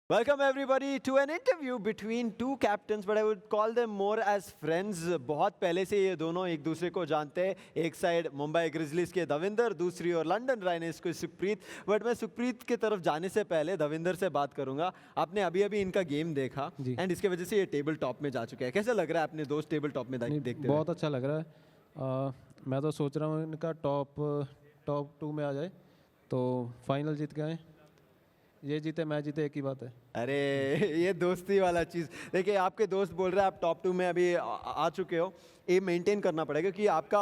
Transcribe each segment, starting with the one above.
Welcome everybody to an interview between two captains, but I would call them more as friends. बहुत पहले से ये दोनों एक दूसरे को जानते हैं. एक साइड मुंबई ग्रिजलीज के दविंदर, दूसरी ओर लंदन राइनर्स के सुखप्रीत. बट मैं सुखप्रीत की तरफ जाने से पहले दविंदर से बात करूंगा. आपने अभी अभी इनका गेम देखा एंड इसके वजह से ये टेबल टॉप में जा चुके हैं. कैसा लग रहा है अपने दोस्त टेबल टॉप में देखते हुए? बहुत अच्छा लग रहा है. मैं तो सोच रहा हूँ इनका टॉप 2 में आ जाए तो फाइनल जीत के आए. ये जीते मैं जीते एक ही बात है. अरे ये दोस्ती वाला चीज़ देखिए, आपके दोस्त बोल रहे हैं आप टॉप 2 में अभी आ चुके हो. ये मेंटेन करना पड़ेगा क्योंकि आपका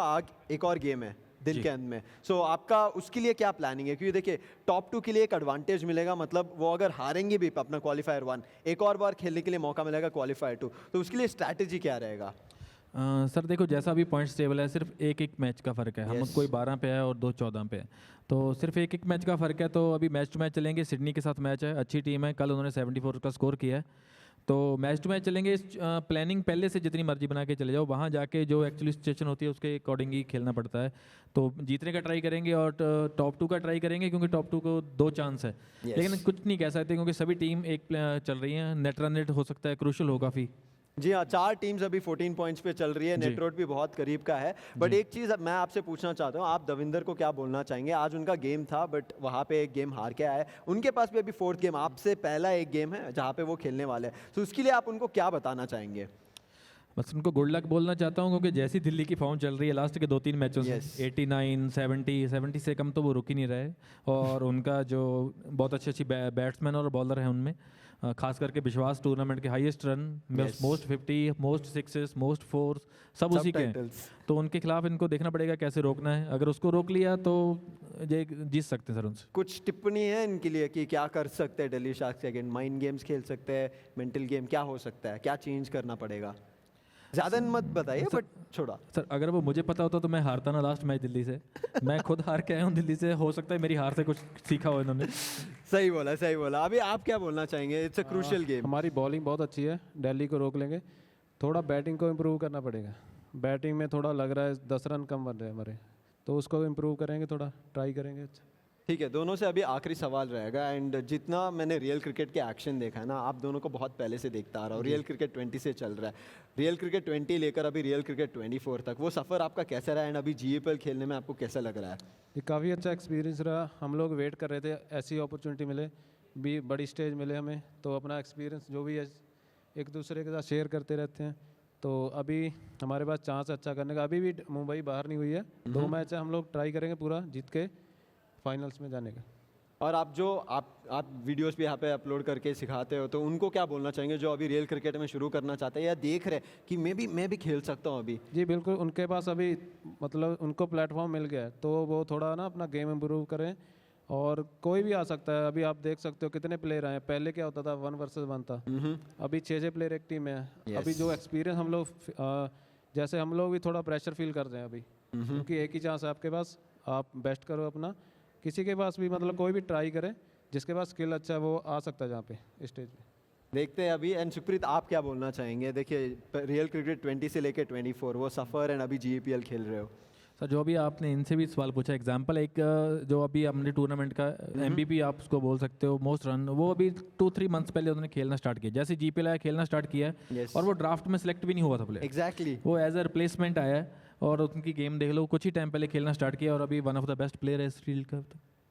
एक और गेम है दिन के अंत में. सो आपका उसके लिए क्या प्लानिंग है? क्योंकि देखिए टॉप 2 के लिए एक एडवांटेज मिलेगा, मतलब वो अगर हारेंगे भी अपना क्वालिफायर 1 एक और बार खेलने के लिए मौका मिलेगा क्वालिफायर 2. तो उसके लिए स्ट्रैटेजी क्या रहेगा? सर देखो, जैसा अभी पॉइंट्स टेबल है सिर्फ एक मैच का फ़र्क है. हम कोई 12 पे है और 2 14 पे है, तो सिर्फ एक मैच का फ़र्क है. तो अभी मैच टू मैच चलेंगे. सिडनी के साथ मैच है, अच्छी टीम है. कल उन्होंने 74 का स्कोर किया है, तो मैच टू मैच चलेंगे. प्लानिंग पहले से जितनी मर्जी बना के चले जाओ, वहाँ जाके जो एक्चुअली सिचुएशन होती है उसके अकॉर्डिंग ही खेलना पड़ता है. तो जीतने का ट्राई करेंगे और टॉप 2 का ट्राई करेंगे क्योंकि टॉप 2 को 2 चांस है. लेकिन कुछ नहीं कह सकते क्योंकि सभी टीम एक चल रही हैं. नेट रन रेट हो सकता है क्रूशल हो काफ़ी. जी हाँ, 4 टीम्स अभी 14 पॉइंट्स पे चल रही है. नेट रोड भी बहुत करीब का है. बट एक चीज़ मैं आपसे पूछना चाहता हूँ, आप दविंदर को क्या बोलना चाहेंगे? आज उनका गेम था बट वहाँ पे एक गेम हार के आए. उनके पास भी अभी 4th गेम, आपसे पहला एक गेम है जहाँ पे वो खेलने वाले हैं. तो उसके लिए आप उनको क्या बताना चाहेंगे? बस उनको गुड लक बोलना चाहता हूँ क्योंकि जैसी दिल्ली की फॉर्म चल रही है लास्ट के 2-3 मैचों से 89, 70 से कम तो वो रुक ही नहीं रहे. और उनका जो बहुत अच्छी बैट्समैन और बॉलर है उनमें, खास करके विश्वास टूर्नामेंट के highest run, most 50, most sixes, most force, सब उसी के हैं. तो उनके खिलाफ इनको देखना पड़ेगा कैसे रोकना है. अगर उसको रोक लिया तो ये जीत सकते हैं सर उनसे. कुछ टिप्पणी है इनके लिए कि क्या कर सकते हैं दिल्ली शार्क्स के अगेंस्ट? माइंड गेम्स खेल सकते हैं, मेंटल गेम क्या हो सकता है, क्या चेंज करना पड़ेगा? ज़्यादा मत बताइए बट छोड़ा. सर अगर वो मुझे पता होता तो मैं हारता ना लास्ट मैच दिल्ली से. मैं खुद हार के आया हूँ दिल्ली से, हो सकता है मेरी हार से कुछ सीखा हो इन्होंने. सही बोला, सही बोला. अभी आप क्या बोलना चाहेंगे? It's a crucial game. हमारी बॉलिंग बहुत अच्छी है, दिल्ली को रोक लेंगे. थोड़ा बैटिंग को इम्प्रूव करना पड़ेगा. बैटिंग में थोड़ा लग रहा है 10 रन कम बन रहे हैं हमारे, तो उसको इम्प्रूव करेंगे, थोड़ा ट्राई करेंगे. अच्छा ठीक है, दोनों से अभी आखिरी सवाल रहेगा. एंड जितना मैंने रियल क्रिकेट के एक्शन देखा है ना, आप दोनों को बहुत पहले से देखता आ रहा हूँ. रियल क्रिकेट 20 से चल रहा है. रियल क्रिकेट 20 लेकर अभी रियल क्रिकेट 24 तक वो सफ़र आपका कैसा रहा? एंड अभी GEPL खेलने में आपको कैसा लग रहा है? ये काफ़ी अच्छा एक्सपीरियंस रहा. हम लोग वेट कर रहे थे ऐसी अपॉर्चुनिटी मिले, भी बड़ी स्टेज मिले हमें, तो अपना एक्सपीरियंस जो भी है एक दूसरे के साथ शेयर करते रहते हैं. तो अभी हमारे पास चांस अच्छा करने का. अभी भी मुंबई बाहर नहीं हुई है. 2 मैच है, हम लोग ट्राई करेंगे पूरा जीत के फाइनल्स में जाने का. और आप वीडियोस भी यहाँ पे अपलोड करके सिखाते हो, तो उनको क्या बोलना चाहेंगे जो अभी रियल क्रिकेट में शुरू करना चाहते हैं या देख रहे हैं कि मैं भी खेल सकता हूँ अभी? जी बिल्कुल, उनके पास अभी मतलब उनको प्लेटफॉर्म मिल गया है, तो वो थोड़ा ना अपना गेम इम्प्रूव करें. और कोई भी आ सकता है. अभी आप देख सकते हो कितने प्लेयर आए. पहले क्या होता था 1 वर्सेस 1 था, अभी 6 प्लेयर एक टीम में है. अभी जो एक्सपीरियंस हम लोग जैसे हम लोग भी थोड़ा प्रेशर फील कर रहे हैं अभी, क्योंकि एक ही चांस है आपके पास. आप बेस्ट करो अपना. किसी के पास भी मतलब कोई भी ट्राई करे, जिसके पास स्किल अच्छा है वो आ सकता है जहाँ पे स्टेज पे. देखते हैं अभी. एंड सुखप्रीत, आप क्या बोलना चाहेंगे? देखिए रियल क्रिकेट 20 से लेके 24 वो सफ़र, एंड अभी GEPL खेल रहे हो. सर जो अभी आपने इनसे भी सवाल पूछा, एग्जांपल एक जो अभी हमने टूर्नामेंट का MVP आप उसको बोल सकते हो, मोस्ट रन, वो अभी 2-3 मंथ्स पहले उन्होंने खेलना स्टार्ट किया. जैसे GPL आया खेलना स्टार्ट किया और वो ड्राफ्ट में सिलेक्ट भी नहीं हुआ था प्लेयर. एग्जैक्टली वो एज अ रिप्लेसमेंट आया और उनकी गेम देख लो, कुछ ही टाइम पहले खेलना स्टार्ट किया और अभी one of the best player है इस फील्ड का.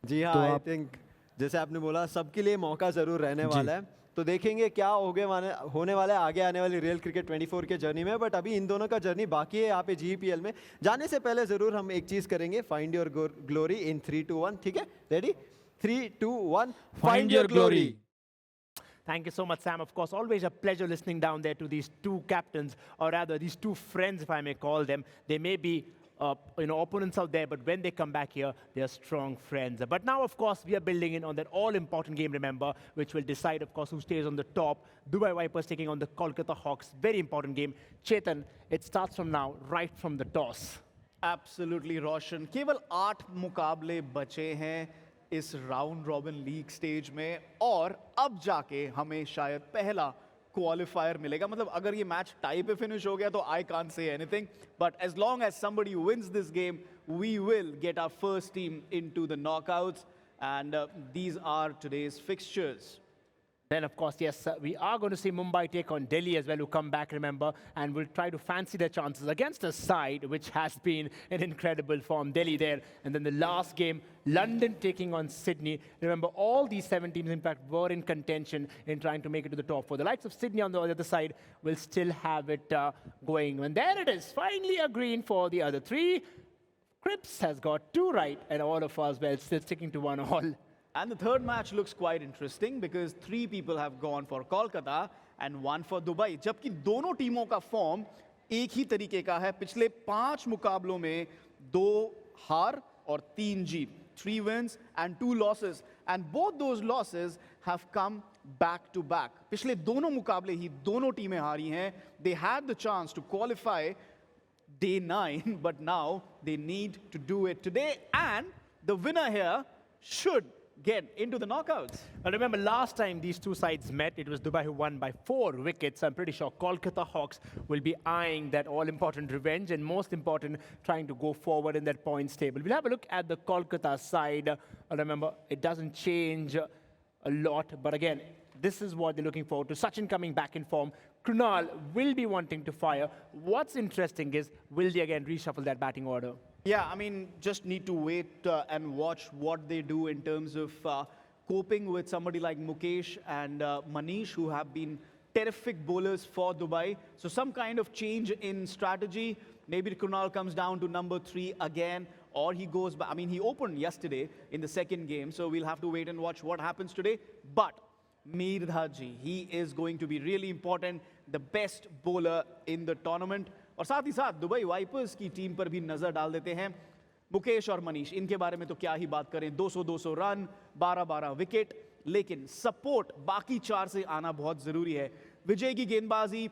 जी हाँ, आई थिंक जैसे आपने बोला सबके लिए मौका ज़रूर रहने वाला है. तो देखेंगे क्या होने वाला है आगे आने वाली रियल क्रिकेट 24 के जर्नी में. बट अभी इन दोनों का जर्नी बाकी है यहाँ पे GEPL में. जाने से पहले ज़रूर हम एक चीज़ करेंगे, फाइंड योर ग्लोरी इन 3, 2, 1. ठीक है, ready? 3, 2, 1, find your glory. Thank you so much, Sam. Of course, always a pleasure listening down there to these two captains, or rather these two friends, if I may call them. They may be opponents out there, but when they come back here, they are strong friends. But now, of course, we are building in on that all-important game, remember, which will decide, of course, who stays on the top. Dubai Vipers taking on the Kolkata Hawks. Very important game. Chetan, it starts from now, right from the toss. Absolutely, Roshan. केवल 8 मुकाबले बचे हैं इस round robin league stage में, और अब जाके हमें शायद पहला क्वालिफायर मिलेगा. मतलब अगर ये मैच टाई पे फिनिश हो गया तो I can't say anything, but as long as somebody wins this game we will get our first team into the knockouts. And these are today's fixtures. Then, of course, yes, we are going to see Mumbai take on Delhi as well, who come back, remember, and will try to fancy their chances against a side which has been in incredible form. Delhi there. And then the last game, London taking on Sydney. Remember, all these 7 teams, in fact, were in contention in trying to make it to the top 4. The likes of Sydney on the other side will still have it going. And there it is, finally a green for the other 3. Cripps has got 2 right, and all of us, well, still sticking to 1 all. And the third match looks quite interesting because 3 people have gone for Kolkata and 1 for Dubai. जबकि दोनों टीमों का form एक ही तरीके का है. पिछले 5 मुकाबलों में 2 हार और 3 जीत. 3 wins and 2 losses. And both those losses have come back to back. पिछले दोनों मुकाबले ही दोनों टीमें हारी हैं. They had the chance to qualify day 9, but now they need to do it today. And the winner here should get into the knockouts. Now remember, last time these 2 sides met, it was Dubai who won by 4 wickets. I'm pretty sure Kolkata Hawks will be eyeing that all-important revenge and, most important, trying to go forward in that points table. We'll have a look at the Kolkata side. Remember, it doesn't change a lot, but again, this is what they're looking forward to. Sachin coming back in form. Krunal will be wanting to fire. What's interesting is, will they again reshuffle that batting order? Yeah, I mean, just need to wait and watch what they do in terms of coping with somebody like Mukesh and Manish, who have been terrific bowlers for Dubai. So some kind of change in strategy. Maybe Krunal comes down to number 3 again, or he goes back. I mean, he opened yesterday in the second game, so we'll have to wait and watch what happens today. But Mirdhaji, he is going to be really important, the best bowler in the tournament. और साथ ही साथ Dubai wipers की team पर भी नजर डाल देते हैं. मुकेश और मनीष, इनके बारे में तो क्या ही बात करें. 200 रन, 12 विकेट, लेकिन सपोर्ट बाकी 4 से आना बहुत जरूरी है. विजय की गेंदबाजी,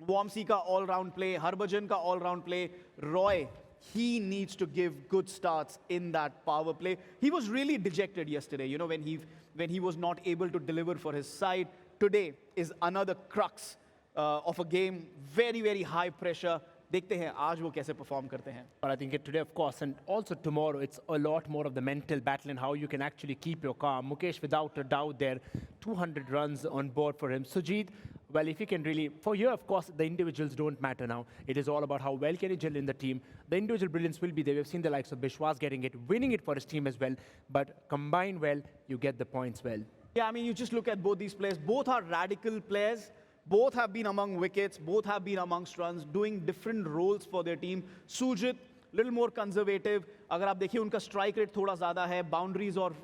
वॉम्सी का ऑलराउंड प्ले, हरभजन का allround play, Roy, he needs to give good starts in that power play. He was really dejected yesterday, you know, when he was not able to deliver for his side. Today is another crux of a game, very, very high pressure. देखते हैं आज वो कैसे perform करते हैं. But I think today, of course, and also tomorrow, it's a lot more of the mental battle and how you can actually keep your calm. Mukesh, without a doubt, there, 200 runs on board for him. Sujit, well, if he can really, for here, of course, the individuals don't matter now. It is all about how well can he gel in the team. The individual brilliance will be there. We've seen the likes of Bishwas getting it, winning it for his team as well. But combine well, you get the points well. Yeah, I mean, you just look at both these players. Both are radical players. Both have been among wickets, both have been amongst runs, doing different roles for their team. Sujit, little more conservative. अगर आप देखिए उनका strike rate थोड़ा ज़्यादा है, boundaries और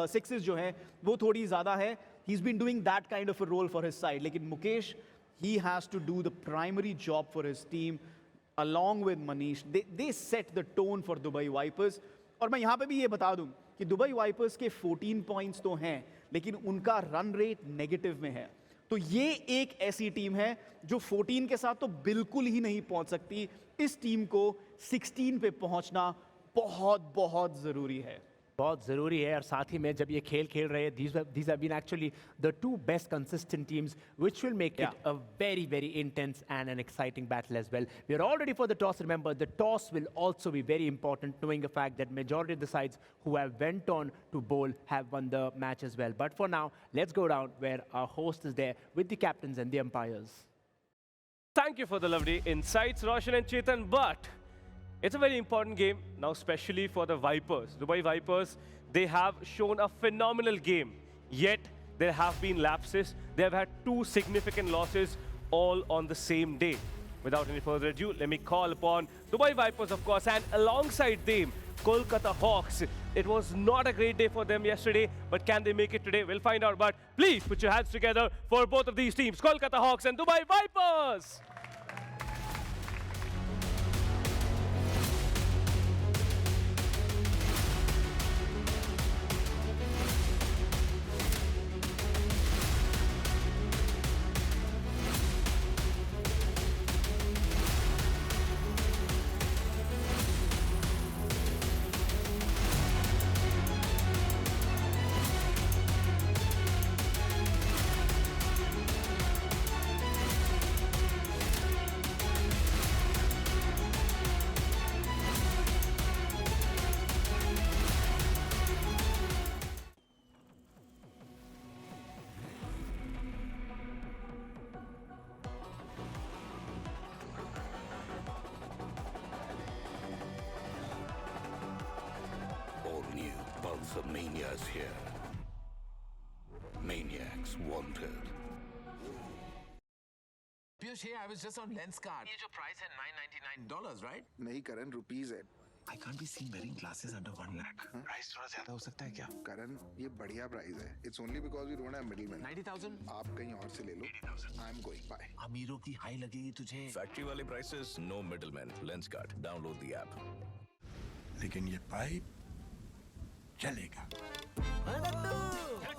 sixes जो हैं, वो थोड़ी ज़्यादा है. He's been doing that kind of a role for his side. लेकिन Mukesh, he has to do the primary job for his team, along with Manish. They set the tone for Dubai Vipers. और मैं यहाँ पे भी ये बता दूँ कि Dubai Vipers के 14 points तो हैं, लेकिन उनका run rate negative में है. तो ये एक ऐसी टीम है जो 14 के साथ तो बिल्कुल ही नहीं पहुंच सकती. इस टीम को 16 पे पहुंचना बहुत बहुत जरूरी है. बहुत ज़रूरी है. और साथ ही में जब ये खेल खेल रहे हैं, these have been actually the 2 best consistent teams, which will make it a very, very intense and an exciting battle as well. We are all ready for the toss. Remember, the toss will also be very important, knowing the fact that majority of the sides who have went on to bowl have won the match as well. But for now, let's go down where our host is there with the captains and the umpires. Thank you for the lovely insights, Roshan and Chetan. But it's a very important game now, especially for the Vipers. Dubai Vipers, they have shown a phenomenal game, yet there have been lapses. They have had 2 significant losses all on the same day. Without any further ado, let me call upon Dubai Vipers, of course, and alongside them, Kolkata Hawks. It was not a great day for them yesterday, but can they make it today? We'll find out. But please put your hands together for both of these teams, Kolkata Hawks and Dubai Vipers. The mania is here. Maniacs wanted. Piyush, here I was just on Lenskart. ये जो price है $999, right? नहीं करण, rupees है। I can't be seen wearing glasses under 1 lakh. Price थोड़ा ज़्यादा हो सकता है क्या? करण, ये बढ़िया प्राइस है। It's only because we don't have middlemen. 90,000? आप कहीं और से ले लो। 80,000. I'm going. Bye. अमीरों की हाई लगेगी तुझे। Factory वाले prices, no middleman. Lenskart. Download the app. लेकिन ये पाइप चलेगा।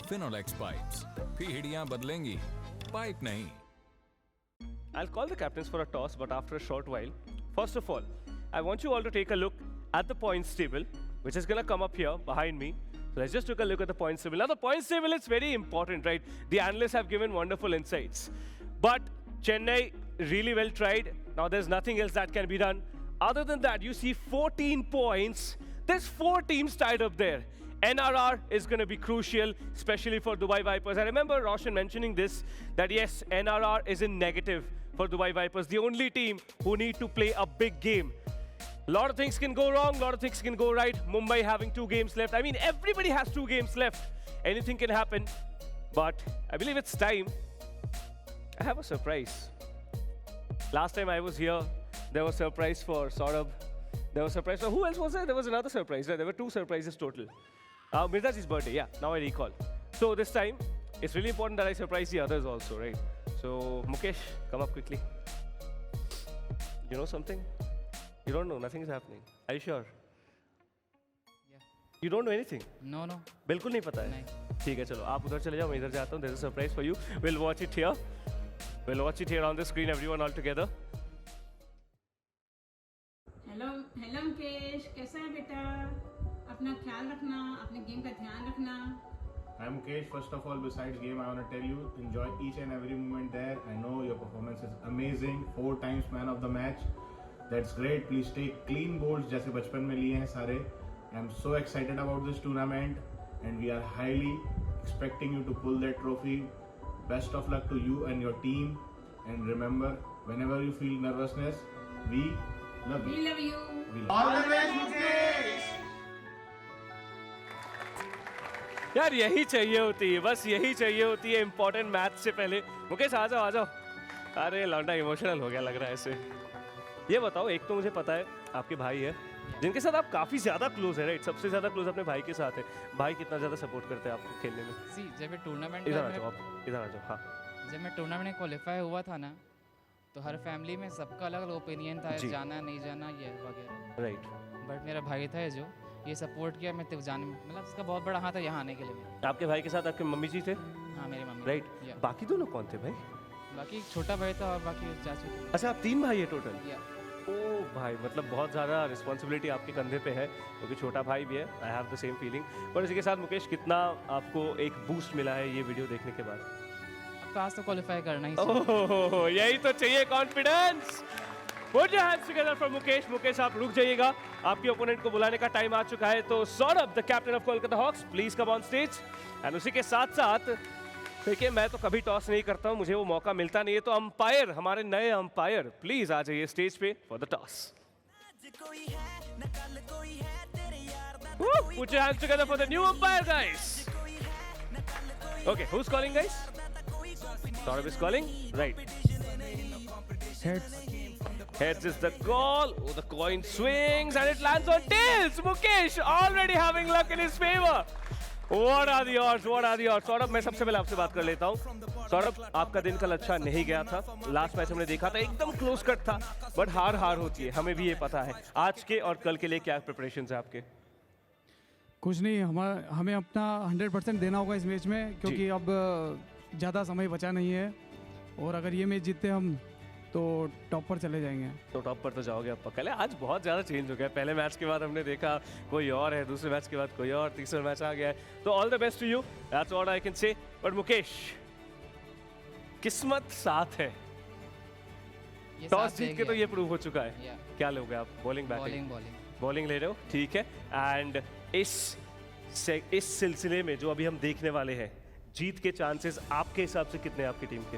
फिनोलेक्स पाइप्स, पीढ़ियां बदलेंगी, पाइप नहीं। I'll call the captains for a toss, but after a short while. First of all, I want you all to take a look at the points table, which is going to come up here behind me. So let's just take a look at the points table. Now, the points table is very important, right? The analysts have given wonderful insights. But Chennai really well tried. Now, there's nothing else that can be done. Other than that, you see 14 points. There's 4 teams tied up there. NRR is going to be crucial, especially for Dubai Vipers. I remember Roshan mentioning this, that yes, NRR is in negative for Dubai Vipers, the only team who need to play a big game. A lot of things can go wrong, a lot of things can go right. Mumbai having 2 games left. I mean, everybody has 2 games left. Anything can happen. But I believe it's time. I have a surprise. Last time I was here, there was a surprise for Saurabh. There was a surprise for, who else was there? There was another surprise. There were 2 surprises total. Mirzaji's birthday, yeah, now I recall. So this time, it's really important that I surprise the others also, right? So, Mukesh, come up quickly. You know something? You don't know, nothing is happening. Are you sure? Yeah. You don't know anything? No, no. बिल्कुल नहीं पता है? नहीं. ठीक है, चलो आप उधर चले जाओ, मैं इधर जाता हूँ. There's a surprise for you. We'll watch it here. We'll watch it here on the screen, everyone all together. Hello Mukesh, कैसा है बेटा? अपना ख्याल रखना, अपने गेम का ध्यान रखना. Hi Mukesh, first of all, besides game, I want to tell you, enjoy each and every moment there. I know your performance is amazing. 4 times man of the match. That's great. Please take clean bowls जैसे बचपन में लिए हैं सारे. I'm so excited about this tournament and we are highly expecting you to pull that trophy. Best of luck to you and your team. And remember, whenever you feel nervousness, we love you. We love you. All the best, Mukesh! यार यही चाहिए होती है, बस यही चाहिए होती है इंपॉर्टेंट मैच से पहले. मुकेश आ जाओ आ जाओ. अरे लौंडा इमोशनल हो गया लग रहा है ऐसे. ये बताओ, एक तो मुझे पता है आपके भाई है जिनके साथ आप काफी ज्यादा क्लोज है, राइट? सबसे ज्यादा क्लोज अपने भाई के साथ है. भाई कितना ज्यादा सपोर्ट करते हैं आपको खेलने में? सी जब मैं टूर्नामेंट इधर आ जाओ आप, इधर आ जाओ. हाँ, जब मैं टूर्नामेंट में क्वालिफाई हुआ था ना, तो हर फैमिली में सबका अलग अलग ओपिनियन था, जाना नहीं जाना ये वगैरह, राइट. बट मेरा भाई था जो ये सपोर्ट किया, मैं तो जाने में मतलब उसका बहुत बड़ा हाथ था यहाँ आने के लिए. आपके भाई के साथ आपके मम्मी जी थे? हाँ, मेरी मम्मी. राइट. बाकी दोनों कौन थे भाई? बाकी छोटा भाई था और बाकी चाचू थे. अच्छा, आप 3 भाई है टोटल? या ओ भाई, मतलब बहुत ज़्यादा रिस्पॉन्सिबिलिटी आपके कंधे पे है, क्योंकि छोटा भाई भी है. I have the same feeling. और इसी के साथ मुकेश, कितना आपको एक बूस्ट मिला है ये वीडियो देखने के बाद? अब तो आज तो क्वालिफाई करना ही ओह, यही तो चाहिए, confidence. Put your hands together for Mukesh. Mukesh आप रुक जाइएगा, आपके ओपोनेंट को बुलाने का टाइम आ चुका है. तो Saurabh, the captain of Kolkata Hawks, please come on stage. And उसी के साथ साथ देखिए, मैं तो कभी टॉस नहीं करता हूँ, मुझे वो मौका मिलता नहीं है, तो अंपायर, हमारे नए अंपायर, प्लीज आ जाइए स्टेज पे for the toss. Put your hands together for the new umpire, guys. Okay, who's calling, guys? Saurabh is calling, right? Heads. Heads is the call. Oh, the coin swings and it lands on tails. Mukesh already having luck in his favor. What are the odds? What are the odds? Saurabh, मैं सबसे पहले आपसे बात कर लेता हूँ. सौरभ, आपका दिन कल अच्छा नहीं गया था. लास्ट मैच हमने देखा था, एकदम क्लोज कट था, बट हार होती है, हमें भी ये पता है. आज के और कल के लिए क्या प्रिपरेशंस है आपके? कुछ नहीं, हमें अपना 100% देना होगा इस मैच में, क्योंकि अब ज़्यादा समय बचा नहीं है, और अगर ये मैच जीतते हम तो टॉप पर चले जाएंगे. तो टॉप पर तो जाओगे आप पक्का. आज बहुत ज़्यादा चेंज हो गया. पहले मैच के बाद हमने देखा कोई और है, दूसरे मैच के बाद कोई और, तीसरा मैच आ गया है. तो all the best to you, that's what I can say. But Mukesh, किस्मत साथ है. टॉस जीत के तो ये प्रूव हो चुका है. क्या लोगे आप? Bowling batting? बॉलिंग ले रहे हो, ठीक है. एंड इस सिलसिले में जो अभी हम देखने वाले हैं, जीत के चांसेस आपके हिसाब से कितने हैं आपकी टीम के?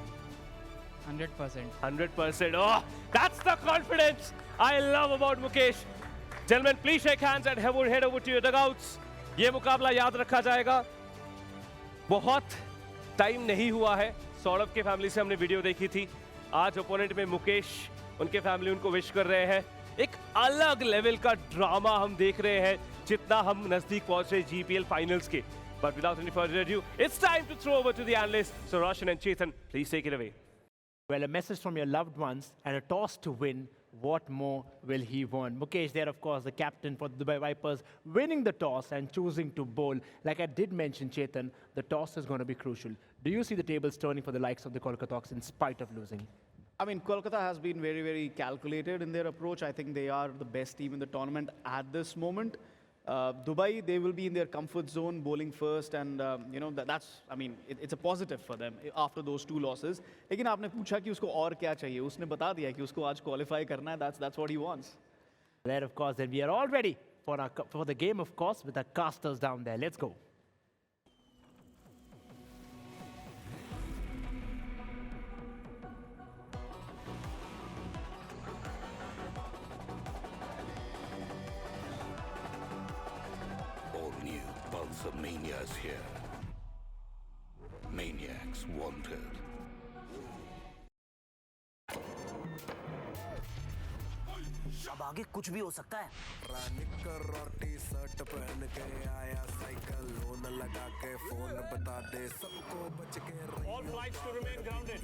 100%. 100%. Oh, that's the confidence I love about Mukesh. Gentlemen, please shake hands and head over to your dugouts. ये मुकाबला याद रखा जाएगा। बहुत टाइम नहीं हुआ है, सौरभ के फैमिली से हमने वीडियो देखी थी। आज ओपोनेंट में मुकेश, उनके फैमिली उनको विश कर रहे हैं। एक अलग लेवल का ड्रामा हम देख रहे हैं जितना हम नजदीक पहुंच रहे GPL फाइनल्स के। But without any further ado, it's time to throw over to the analysts. So Roshan and Chetan, please take it away. Well, a message from your loved ones and a toss to win. What more will he want? Mukesh there, of course, the captain for the Dubai Vipers, winning the toss and choosing to bowl. Like I did mention, Chetan, the toss is going to be crucial. Do you see the tables turning for the likes of the Kolkata Hawks in spite of losing? I mean, Kolkata has been very, very calculated in their approach. I think they are the best team in the tournament at this moment. Dubai, they will be in their comfort zone, bowling first, and you know that's. I mean, it's a positive for them after those two losses. लेकिन आपने पूछा कि उसको और क्या चाहिए? उसने बता दिया कि उसको आज qualify करना है. That's what he wants. There, of course, then we are all ready for the game, of course, with our casters down there. Let's go. Pulsar Mania is here. Maniacs wanted. अब आगे कुछ भी हो सकता है। निकर और टी-शर्ट पहन के आया साइकिल लोन लगा के फोन बता दे सबको बच के All flights to remain grounded.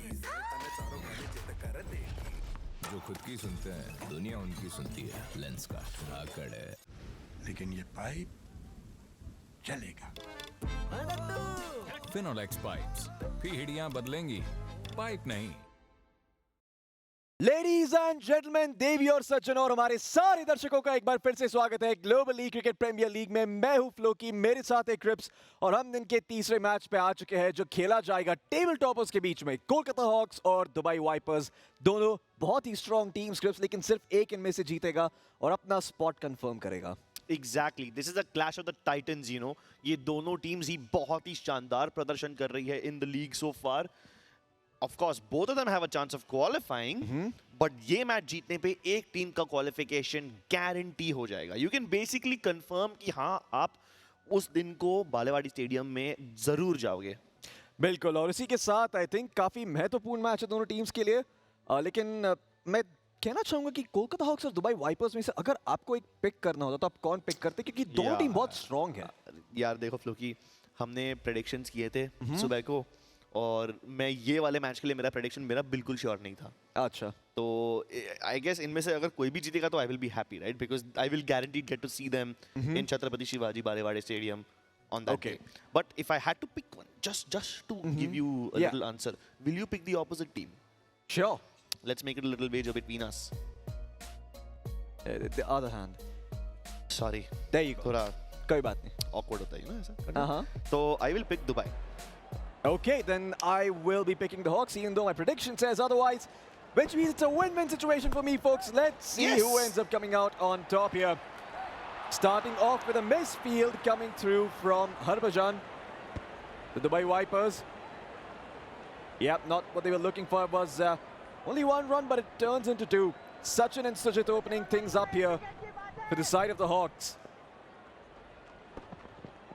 जो खुद की सुनते हैं दुनिया उनकी सुनती है। लेंस का आकड़ है, लेकिन ये पाइप चलेगा। फिनोलेक्स पाइप्स, पीढ़ियां बदलेंगी, पाइप नहीं। लेडीज एंड जेंटलमैन, देवी और सज्जन और हमारे सारे दर्शकों का एक बार फिर से स्वागत है global league cricket premier league में। मैं हूं फ्लोकी, मेरे साथ एक क्रिप्स, और हम दिन के तीसरे मैच पे आ चुके हैं जो खेला जाएगा टेबल टॉपर्स के बीच में, कोलकाता हॉक्स और दुबई वाइपर्स। दोनों बहुत ही स्ट्रॉन्ग टीम्स क्रिप्स, लेकिन सिर्फ एक इनमें से जीतेगा और अपना स्पॉट कंफर्म करेगा। Exactly. This is a clash of the titans, you know. ये दोनों टीम्स ही बहुत ही शानदार प्रदर्शन कर रही है in the league so far. Of course, both of them have a chance of qualifying, but ये मैच जीतने पे एक टीम का qualification guarantee हो जाएगा. You can basically confirm कि हाँ, आप उस दिन को बालेवाड़ी स्टेडियम में जरूर जाओगे। बिल्कुल, और इसी के साथ आई थिंक काफी महत्वपूर्ण मैच है दोनों टीम्स के लिए। लेकिन मैं कहना चाहूंगा कि कोलकाता हॉक्स और दुबई वाइपर्स में से अगर आपको एक पिक करना होता तो आप कौन पिक करते? क्योंकि दोनों टीम बहुत स्ट्रांग है। यार देखो फ्लोकी, हमने प्रेडिक्शंस किए थे सुबह को, और मैं ये वाले मैच के लिए मेरा प्रेडिक्शन बिल्कुल श्योर नहीं था। अच्छा, तो आई गेस इनमें से अगर कोई भी जीतेगा तो I will be happy, right? Because I will guaranteed get to see them in Chhatrapati Shivaji Balewadi stadium on that day. But if I had to pick one, just to give you a little answer, will you pick the opposite team? Sure. Let's make it a little wager between us. The other hand. Sorry. There you go. थोड़ा कोई बात नहीं, awkward होता है ना ऐसा। तो I will pick Dubai. Okay, then I will be picking the Hawks, even though my prediction says otherwise, which means it's a win-win situation for me, folks. Let's see who ends up coming out on top here. Starting off with a missed field coming through from Harbhajan, the Dubai Vipers. Yep, not what they were looking for. It was only one run, but it turns into two. Sachin and Sujit opening things up here for the side of the Hawks.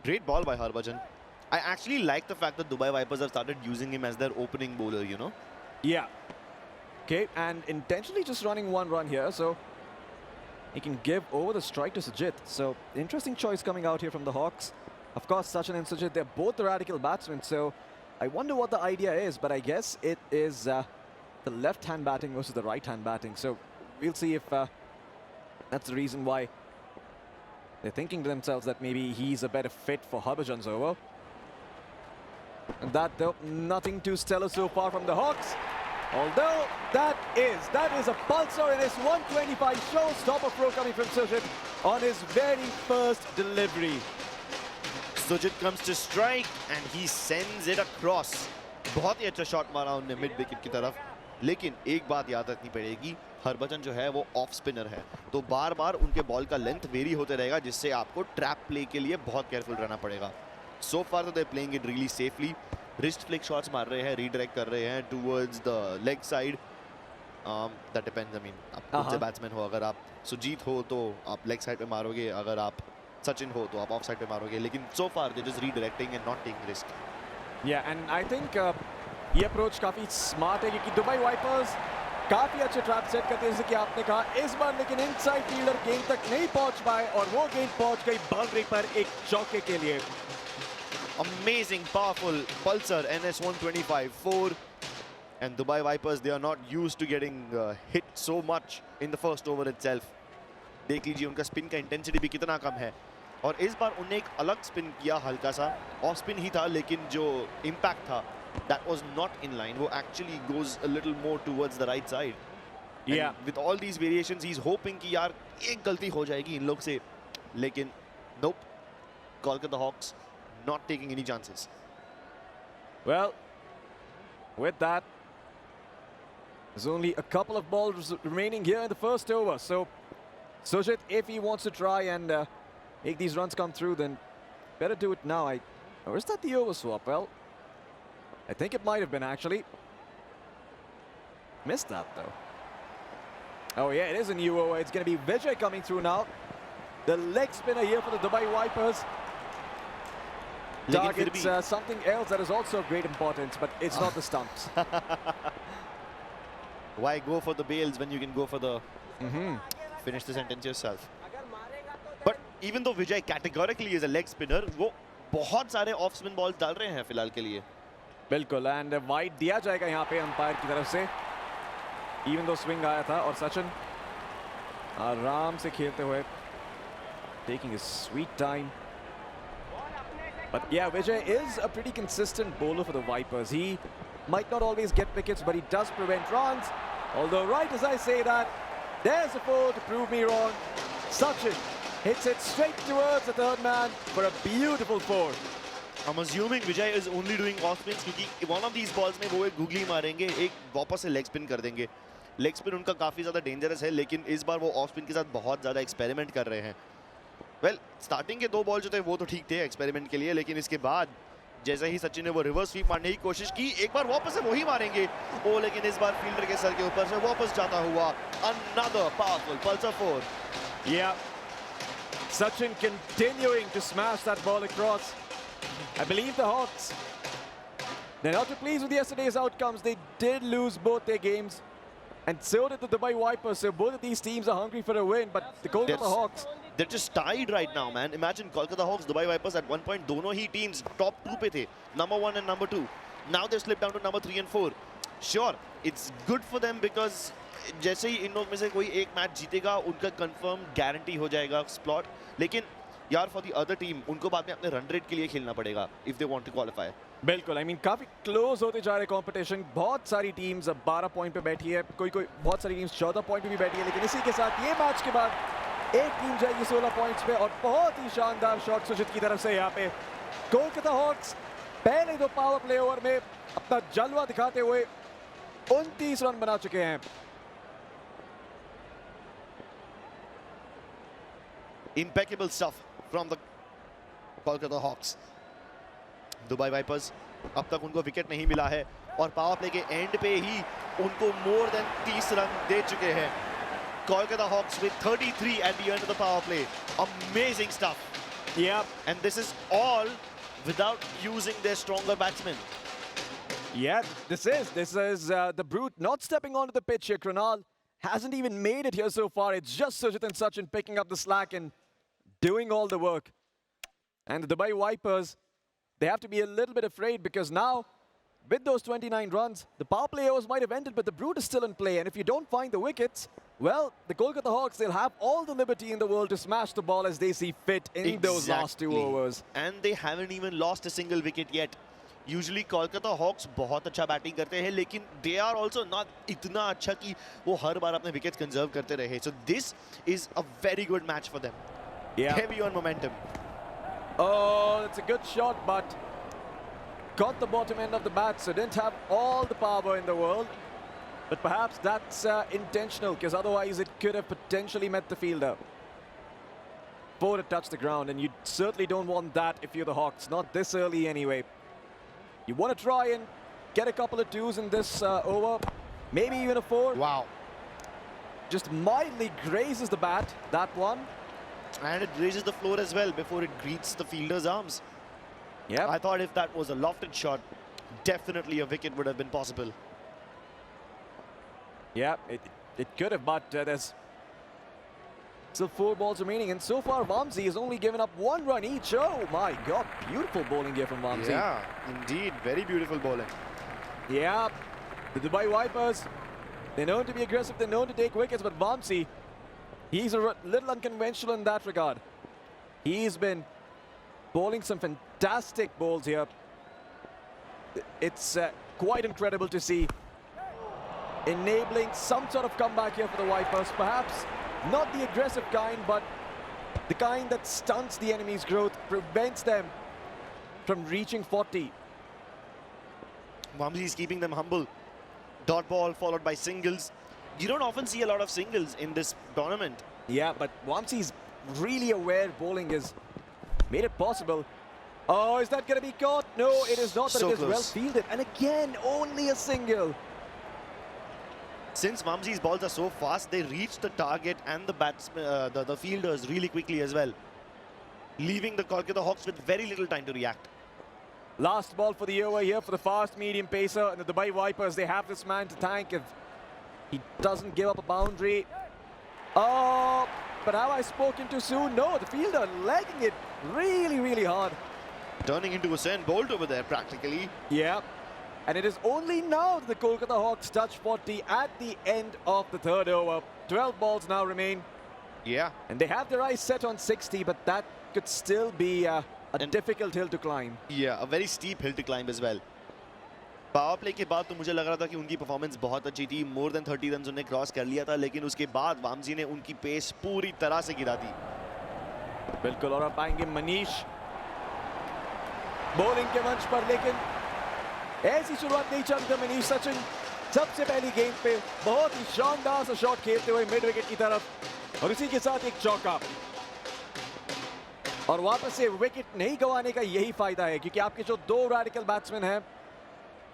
Great ball by Harbhajan. I actually like the fact that Dubai Vipers have started using him as their opening bowler, you know? Yeah. Okay, and intentionally just running one run here, so he can give over the strike to Sujit. So, interesting choice coming out here from the Hawks. Of course, Sachin and Sujit, they're both the radical batsmen, so I wonder what the idea is, but I guess it is the left-hand batting versus the right-hand batting. So, we'll see if that's the reason why they're thinking to themselves that maybe he's a better fit for Harbhajan's over. And that, though, nothing too stellar so far from the Hawks. Although that is a pulsar in his 125 showstopper throw coming from Sujit on his very first delivery. Sujit comes to strike and he sends it across. बहुत ही अच्छा shot मारा उन्होंने mid wicket की तरफ, लेकिन एक बात याद रखनी पड़ेगी, हरभजन जो है वो ऑफ स्पिनर है, तो बार बार उनके बॉल का लेंथ वेरी होते रहेगा, जिससे आपको ट्रैप प्ले के लिए बहुत केयरफुल रहना पड़ेगा। सो फार तो they playing it really safely, wrist flick shots मार रहे हैं, रीडायरेक्ट कर रहे हैं towards the leg side. That depends, I mean आप कौन से बैट्समैन हो, अगर आप सुजीत हो तो आप लेग साइड पे मारोगे, अगर आप सचिन हो तो आप ऑफ साइड पे मारोगे, लेकिन so far they're just redirecting and not taking risk. Yeah, and I think ये अप्रोच काफी स्मार्ट है क्योंकि दुबई वाइपर्स काफी अच्छे ट्रैप सेट करते हैं, जैसे कि आपने कहा इस बार, लेकिन इनसाइड फील्डर गेंद तक नहीं पहुंच पाए और वो गेंद पहुंच गई बाउंड्री पर एक चौके के लिए. Amazing, powerful pulsar NS125-4, and Dubai Vipers, they are not used to getting hit so much in the first over itself. देख लीजिए उनका स्पिन का इंटेंसिटी भी कितना कम है, और इस बार उन्होंने एक अलग स्पिन किया, हल्का सा ऑफ स्पिन ही था, लेकिन जो इम्पैक्ट था that was not in line. वो actually goes a little more towards the right side. Yeah. And with all these variations, he's hoping कि यार एक गलती हो जाएगी इन लोग से, लेकिन nope. Kolkata Hawks not taking any chances. Well, with that, there's only a couple of balls remaining here in the first over. So, Sujit, if he wants to try and make these runs come through, then better do it now. Or is that the over swap? Well, I think it might have been actually. Missed that though. Oh yeah, it is a new over. It's going to be Vijay coming through now. The leg spinner here for the Dubai Vipers. Targets something else that is also of great importance, but it's not the stumps. Why go for the bails when you can go for the finish the sentence yourself? But even though Vijay categorically is a leg spinner, वो बहुत सारे off spin balls डाल रहे हैं फिलहाल के लिए. बिल्कुल, and wide दिया जाएगा यहाँ पे अंपायर की तरफ से. Even though swing आया था और सचिन आराम से खेलते हुए, taking his sweet time. But yeah, Vijay is a pretty consistent bowler for the Vipers. He might not always get wickets, but he does prevent runs. Although right as I say that, there's a four to prove me wrong. Sachin hits it straight towards the third man for a beautiful four. I'm assuming Vijay is only doing off spins क्योंकि one of these balls में वो एक googly मारेंगे, एक वापस से leg spin कर देंगे. Leg spin उनका काफी ज़्यादा dangerous है, लेकिन इस बार वो off spin के साथ बहुत ज़्यादा experiment कर रहे हैं. Well, starting के दो बॉल जो थे वो तो ठीक थे एक्सपेरिमेंट के लिए, लेकिन इसके बाद जैसे ही सचिन ने वो रिवर्स स्वीप मारने की कोशिश की, एक बार वापस से वही मारेंगे वो, लेकिन इस बार फील्डर के सर के ऊपर से वापस जाता हुआ another powerful pulsar four. Yeah, Sachin continuing to smash that ball across. I believe the Hawks, they're not too pleased with yesterday's outcomes. They did lose both their games, and so did the Dubai Vipers. So both of these teams are hungry for a win, but the Kolkata Hawks, they're just tied right now, man. Imagine Kolkata Hawks, Dubai Vipers at one point दोनों ही teams top 2 पे थे, number 1 and number 2. Now they've slipped down to number 3 and 4. Sure, it's good for them because जैसे ही इन लोग में से कोई एक match जीतेगा, उनका कंफर्म गारंटी हो जाएगा स्लॉट. लेकिन यार फॉर द अदर टीम उनको बाद में अपने रन रेट के लिए खेलना पड़ेगा if they want to qualify. बिल्कुल, I mean काफी क्लोज होते जा रहे कंपटीशन. बहुत सारी टीम्स अब 12 पॉइंट पे बैठी है, कोई बहुत सारी टीम्स 14 पॉइंट पे भी बैठी है, लेकिन इसी के साथ ये मैच के बाद एक टीम जाएगी 16 पॉइंट्स पे. और बहुत ही शानदार शॉट सुजित की तरफ से यहाँ पे. कोलकाता हॉक्स पहले दो पावर प्ले ओवर में अपना जलवा दिखाते हुए 29 रन बना चुके हैं. Impeccable stuff from the Kolkata Hawks. Dubai Vipers अब तक उनको विकेट नहीं मिला है और पावर प्ले के एंड पे ही उनको मोर देन 30 रन दे चुके हैं. Kolkata Hawks with 33 at the end of the power play. Amazing stuff. Yeah. And this is all without using their stronger batsmen. Yeah, this is the Brute not stepping onto the pitch here. Kranal hasn't even made it here so far. It's just Sujit and Sachin picking up the slack and doing all the work. And the Dubai Vipers, they have to be a little bit afraid because now, with those 29 runs, the power play overs might have ended, but the Brute is still in play. And if you don't find the wickets, well, the Kolkata Hawks, they'll have all the liberty in the world to smash the ball as they see fit in those last 2 overs. And they haven't even lost a single wicket yet. Usually Kolkata Hawks बहुत अच्छा batting करते हैं, लेकिन they are also not इतना अच्छा कि वो हर बार अपने विकेट्स कंजर्व करते रहे. So this is a very good match for them. Yeah. Heavy on momentum. Oh, it's a good shot, but got the bottom end of the bat, so didn't have all the power in the world. But perhaps that's intentional, because otherwise it could have potentially met the fielder. 4 to touch the ground, and you certainly don't want that if you're the Hawks. Not this early anyway. You want to try and get a couple of 2s in this over, maybe even a 4. Wow. Just mildly grazes the bat, that one. And it grazes the floor as well before it greets the fielder's arms. Yeah. I thought if that was a lofted shot, definitely a wicket would have been possible. Yeah, it could have, but there's still 4 balls remaining, and so far Vamsi has only given up 1 run each. Oh my God, beautiful bowling here from Vamsi. Yeah, indeed, very beautiful bowling. Yeah, the Dubai Vipers, they're known to be aggressive, they're known to take wickets, but Vamsi, he's a little unconventional in that regard. He's been bowling some fantastic balls here. It's quite incredible to see. Enabling some sort of comeback here for the Vipers. Perhaps not the aggressive kind, but the kind that stunts the enemy's growth, prevents them from reaching 40. Vamsi is keeping them humble. Dot ball followed by singles. You don't often see a lot of singles in this tournament. Yeah, but Vamsi's really aware bowling has made it possible. Oh, is that going to be caught? No, it is not, but So it is well close. fielded. And again, only a single. Since Vamsi's balls are so fast, they reach the target and the batsmen, the fielders really quickly as well, leaving the Kolkata Hawks with very little time to react. Last ball for the over here for the fast medium pacer, and the Dubai Vipers, they have this man to thank if he doesn't give up a boundary. Oh, but have I spoken too soon? No, the fielder legging it really, really hard. Turning into a Usain Bolt over there practically. Yeah. And it is only now that the Kolkata Hawks touch 40 at the end of the 3rd over. 12 balls now remain. Yeah. And they have their eyes set on 60, but that could still be a difficult hill to climb. Yeah, a very steep hill to climb as well. Power play के बाद तो मुझे लग रहा था कि उनकी performance बहुत अच्छी थी, मोर देन 30 रन उन्हें क्रॉस कर लिया था, लेकिन उसके बाद वामजी ने उनकी पेस पूरी तरह से गिरा दी. बिल्कुल, और अब आएंगे मनीष बॉलिंग के मंच पर, लेकिन ऐसी शुरुआत नहीं चाहते मनीष. सचिन सबसे पहली गेंद पे बहुत ही शानदार सा शॉट खेलते हुए मिड विकेट की तरफ, और इसी के साथ एक चौका. और वापस से विकेट नहीं गंवाने का यही फायदा है, क्योंकि आपके जो 2 रैडिकल बैट्समैन हैं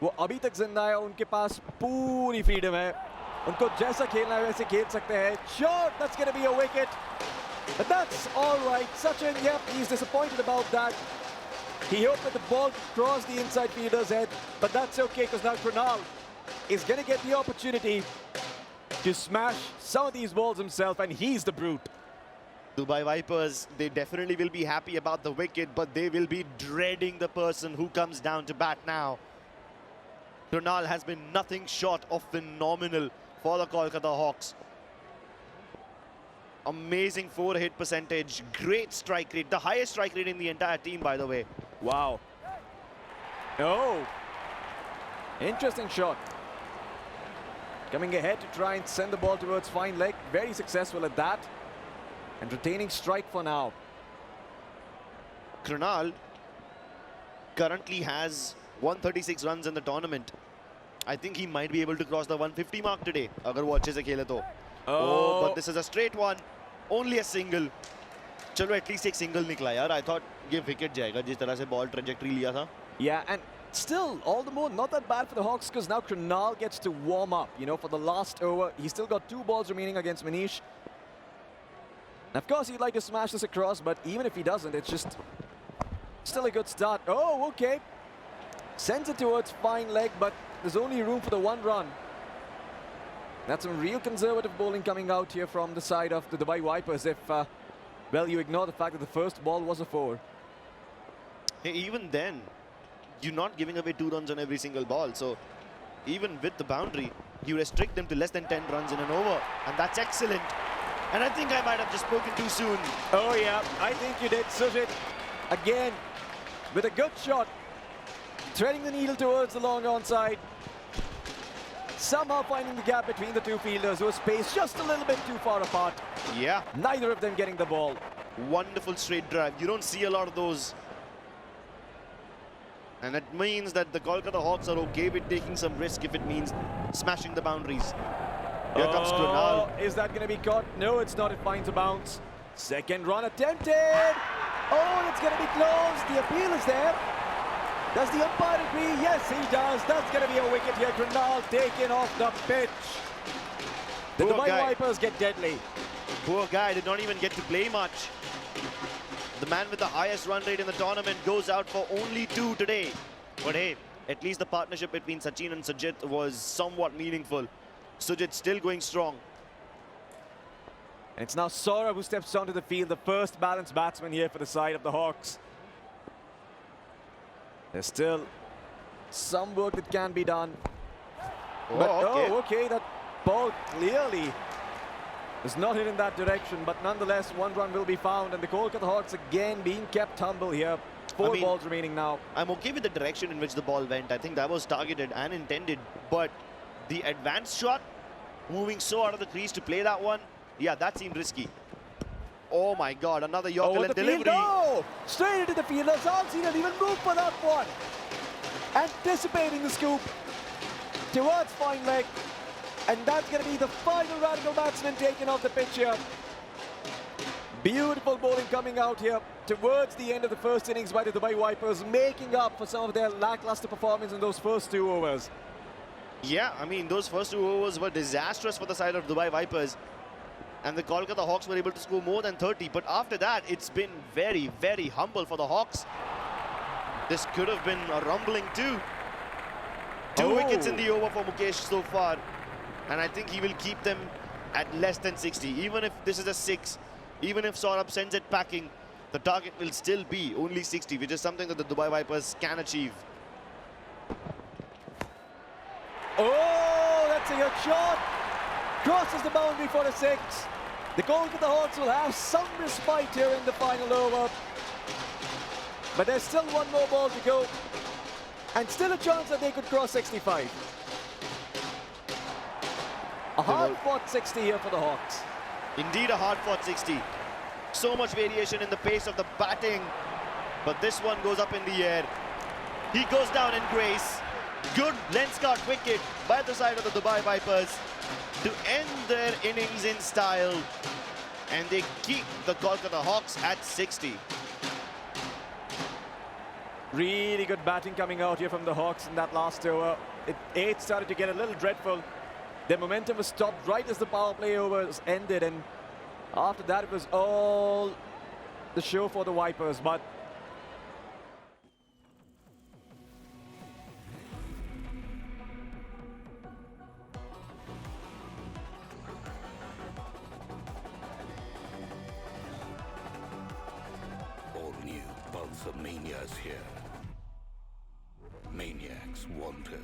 वो अभी तक जिंदा है, उनके पास पूरी फ्रीडम है, उनको जैसा खेलना है वैसे खेल सकते हैं. Shot, that's going to be a wicket, but that's all right. Sachin, yep, he's disappointed about that. He hoped that the ball crossed the inside fielder's head, but that's okay, because now Krunal is going to get the opportunity to smash some of these balls himself, and he's the brute. Dubai Vipers, they definitely will be happy about the wicket, but they will be dreading the person who comes down to bat now. Krunal has been nothing short of phenomenal for the Kolkata Hawks. Amazing 4-hit percentage, great strike rate, the highest strike rate in the entire team, by the way. Wow. Oh, interesting shot. Coming ahead to try and send the ball towards fine leg. Very successful at that. And retaining strike for now. Krunal currently has 136 runs in the tournament. I think he might be able to cross the 150 mark today, agar wo अच्छे से खेले तो. Oh, but this is a straight one. Only a single. चलो at least एक single निकला यार. I thought ये wicket जाएगा जिस तरह से ball trajectory लिया था. Yeah, and still, all the more, not that bad for the Hawks, because now Krunal gets to warm up, you know, for the last over. He's still got 2 balls remaining against Manish. And of course, he'd like to smash this across, but even if he doesn't, it's just still a good start. Oh, okay. Sends it towards fine leg, but there's only room for the 1 run. That's some real conservative bowling coming out here from the side of the Dubai Vipers if, well, you ignore the fact that the first ball was a 4. Hey, even then, you're not giving away 2 runs on every single ball. So even with the boundary, you restrict them to less than 10 runs in an over. And that's excellent. And I think I might have just spoken too soon. Oh, yeah, I think you did, Sujit. Again, with a good shot, threading the needle towards the long onside. Somehow finding the gap between the 2 fielders who are spaced just a little bit too far apart. Yeah. Neither of them getting the ball. Wonderful straight drive. You don't see a lot of those. And that means that the Kolkata Hawks are okay with taking some risk if it means smashing the boundaries. Here comes Krunal. Is that going to be caught? No, it's not. It finds a bounce. Second run attempted. Oh, it's going to be close. The appeal is there. Does the umpire agree? Yes, he does. That's going to be a wicket here. Krunal taken off the pitch. The Dubai Vipers get deadly. Poor guy did not even get to play much. The man with the highest run rate in the tournament goes out for only 2 today. But hey, at least the partnership between Sachin and Sujit was somewhat meaningful. Sujit still going strong. And it's now Saurabh who steps onto the field, the first balanced batsman here for the side of the Hawks. There's still some work that can be done. Okay, that ball clearly is not hit in that direction, but nonetheless, 1 run will be found, and the Kolkata Hawks again being kept humble here. 4 balls remaining now. I'm okay with the direction in which the ball went. I think that was targeted and intended, but the advanced shot, moving so out of the crease to play that one, yeah, that seemed risky. Oh my God, another Yorker delivery. No! Straight into the field. Azal didn't even move for that one. Anticipating the scoop towards fine leg. And that's going to be the final radical batsman taken off the pitch here. Beautiful bowling coming out here towards the end of the first innings by the Dubai Vipers, making up for some of their lackluster performance in those first 2 overs. Yeah, I mean, those first 2 overs were disastrous for the side of Dubai Vipers. And the Kolkata Hawks were able to score more than 30. But after that, it's been very, very humble for the Hawks. This could have been a rumbling too. 2 wickets in the over for Mukesh so far. And I think he will keep them at less than 60. Even if this is a 6, even if Saurabh sends it packing, the target will still be only 60, which is something that the Dubai Vipers can achieve. Oh, that's a good shot. Crosses the boundary for a 6. The Kolkata Hawks will have some respite here in the final over. But there's still 1 more ball to go. And still a chance that they could cross 65. A hard-fought 60 here for the Hawks. Indeed a hard-fought 60. So much variation in the pace of the batting. But this one goes up in the air. He goes down in grace. Good lens guard wicket by the side of the Dubai Vipers to end their innings in style. And they keep the Kolkata Hawks at 60. Really good batting coming out here from the Hawks in that last over. It started to get a little dreadful. Their momentum was stopped right as the power play overs ended, and after that it was all the show for the Vipers. But All new Pulsar Mania is here. Maniacs wanted.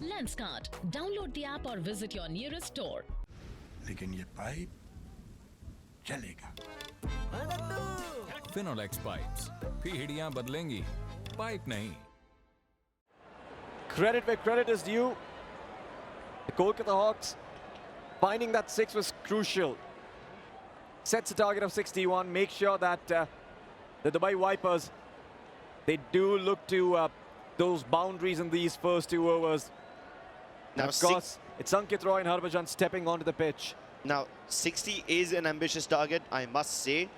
Lenskart. Download the app or visit your nearest store. लेकिन ये pipe चलेगा। Finolex pipes. पीढ़ियां बदलेंगी, pipe नहीं। credit where credit is due. The Kolkata Hawks finding that 6 was crucial. Sets a target of 61. Make sure that the Dubai Vipers, they do look to those boundaries in these first 2 overs. Now, of course, it's Ankit Roy and Harbhajan stepping onto the pitch. Now, 60 is an ambitious target, I must say.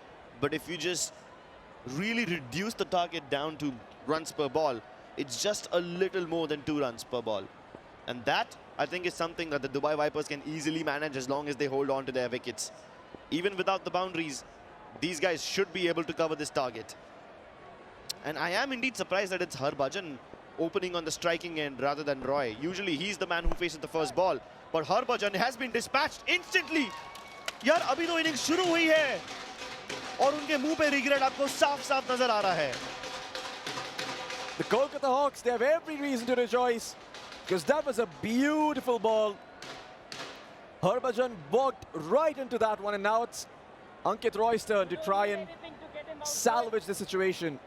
But if you just really reduce the target down to runs per ball, it's just a little more than 2 runs per ball. And that, I think, is something that the Dubai Vipers can easily manage as long as they hold on to their wickets. Even without the boundaries, these guys should be able to cover this target. And I am indeed surprised that it's Harbhajan opening on the striking end rather than Roy. Usually he's the man who faces the first ball. But Harbhajan has been dispatched instantly. यार अभी तो inning शुरू हुई है और उनके मुंह पे रिग्रेट आपको साफ-साफ नजर आ रहा है. The Kolkata Hawks, they have every reason to rejoice because that was a beautiful ball. Harbhajan walked right into that one, and now it's Ankit Roy's turn to try and salvage the situation.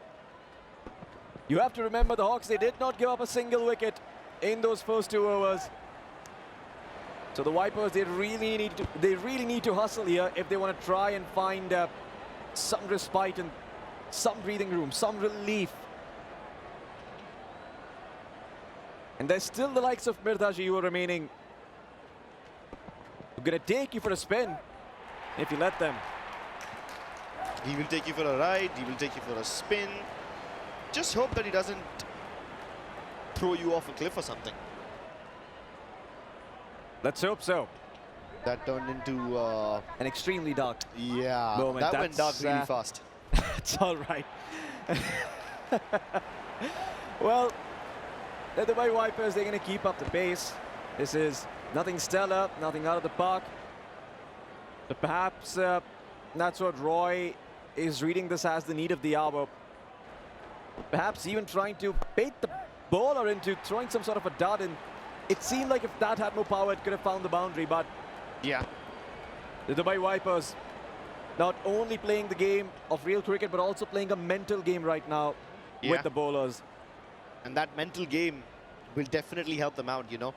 You have to remember the Hawks, they did not give up a single wicket in those first 2 overs. So the Vipers, they really need to hustle here if they want to try and find some respite and some breathing room, some relief. And there's still the likes of Mirdaji who are remaining. who are going to take you for a spin if you let them. He will take you for a ride, he will take you for a spin. Just hope that he doesn't throw you off a cliff or something. Let's hope so. That turned into an extremely dark moment. That went dark really fast. It's all right. Well, the Dubai Vipers, they're going to keep up the pace. This is nothing stellar, nothing out of the park. But perhaps that's what Roy is reading this as the need of the hour. Perhaps even trying to bait the bowler into throwing some sort of a dart in. It seemed like if that had more power, it could have found the boundary, but yeah. The Dubai Vipers not only playing the game of real cricket, but also playing a mental game right now with the bowlers. And that mental game will definitely help them out, you know.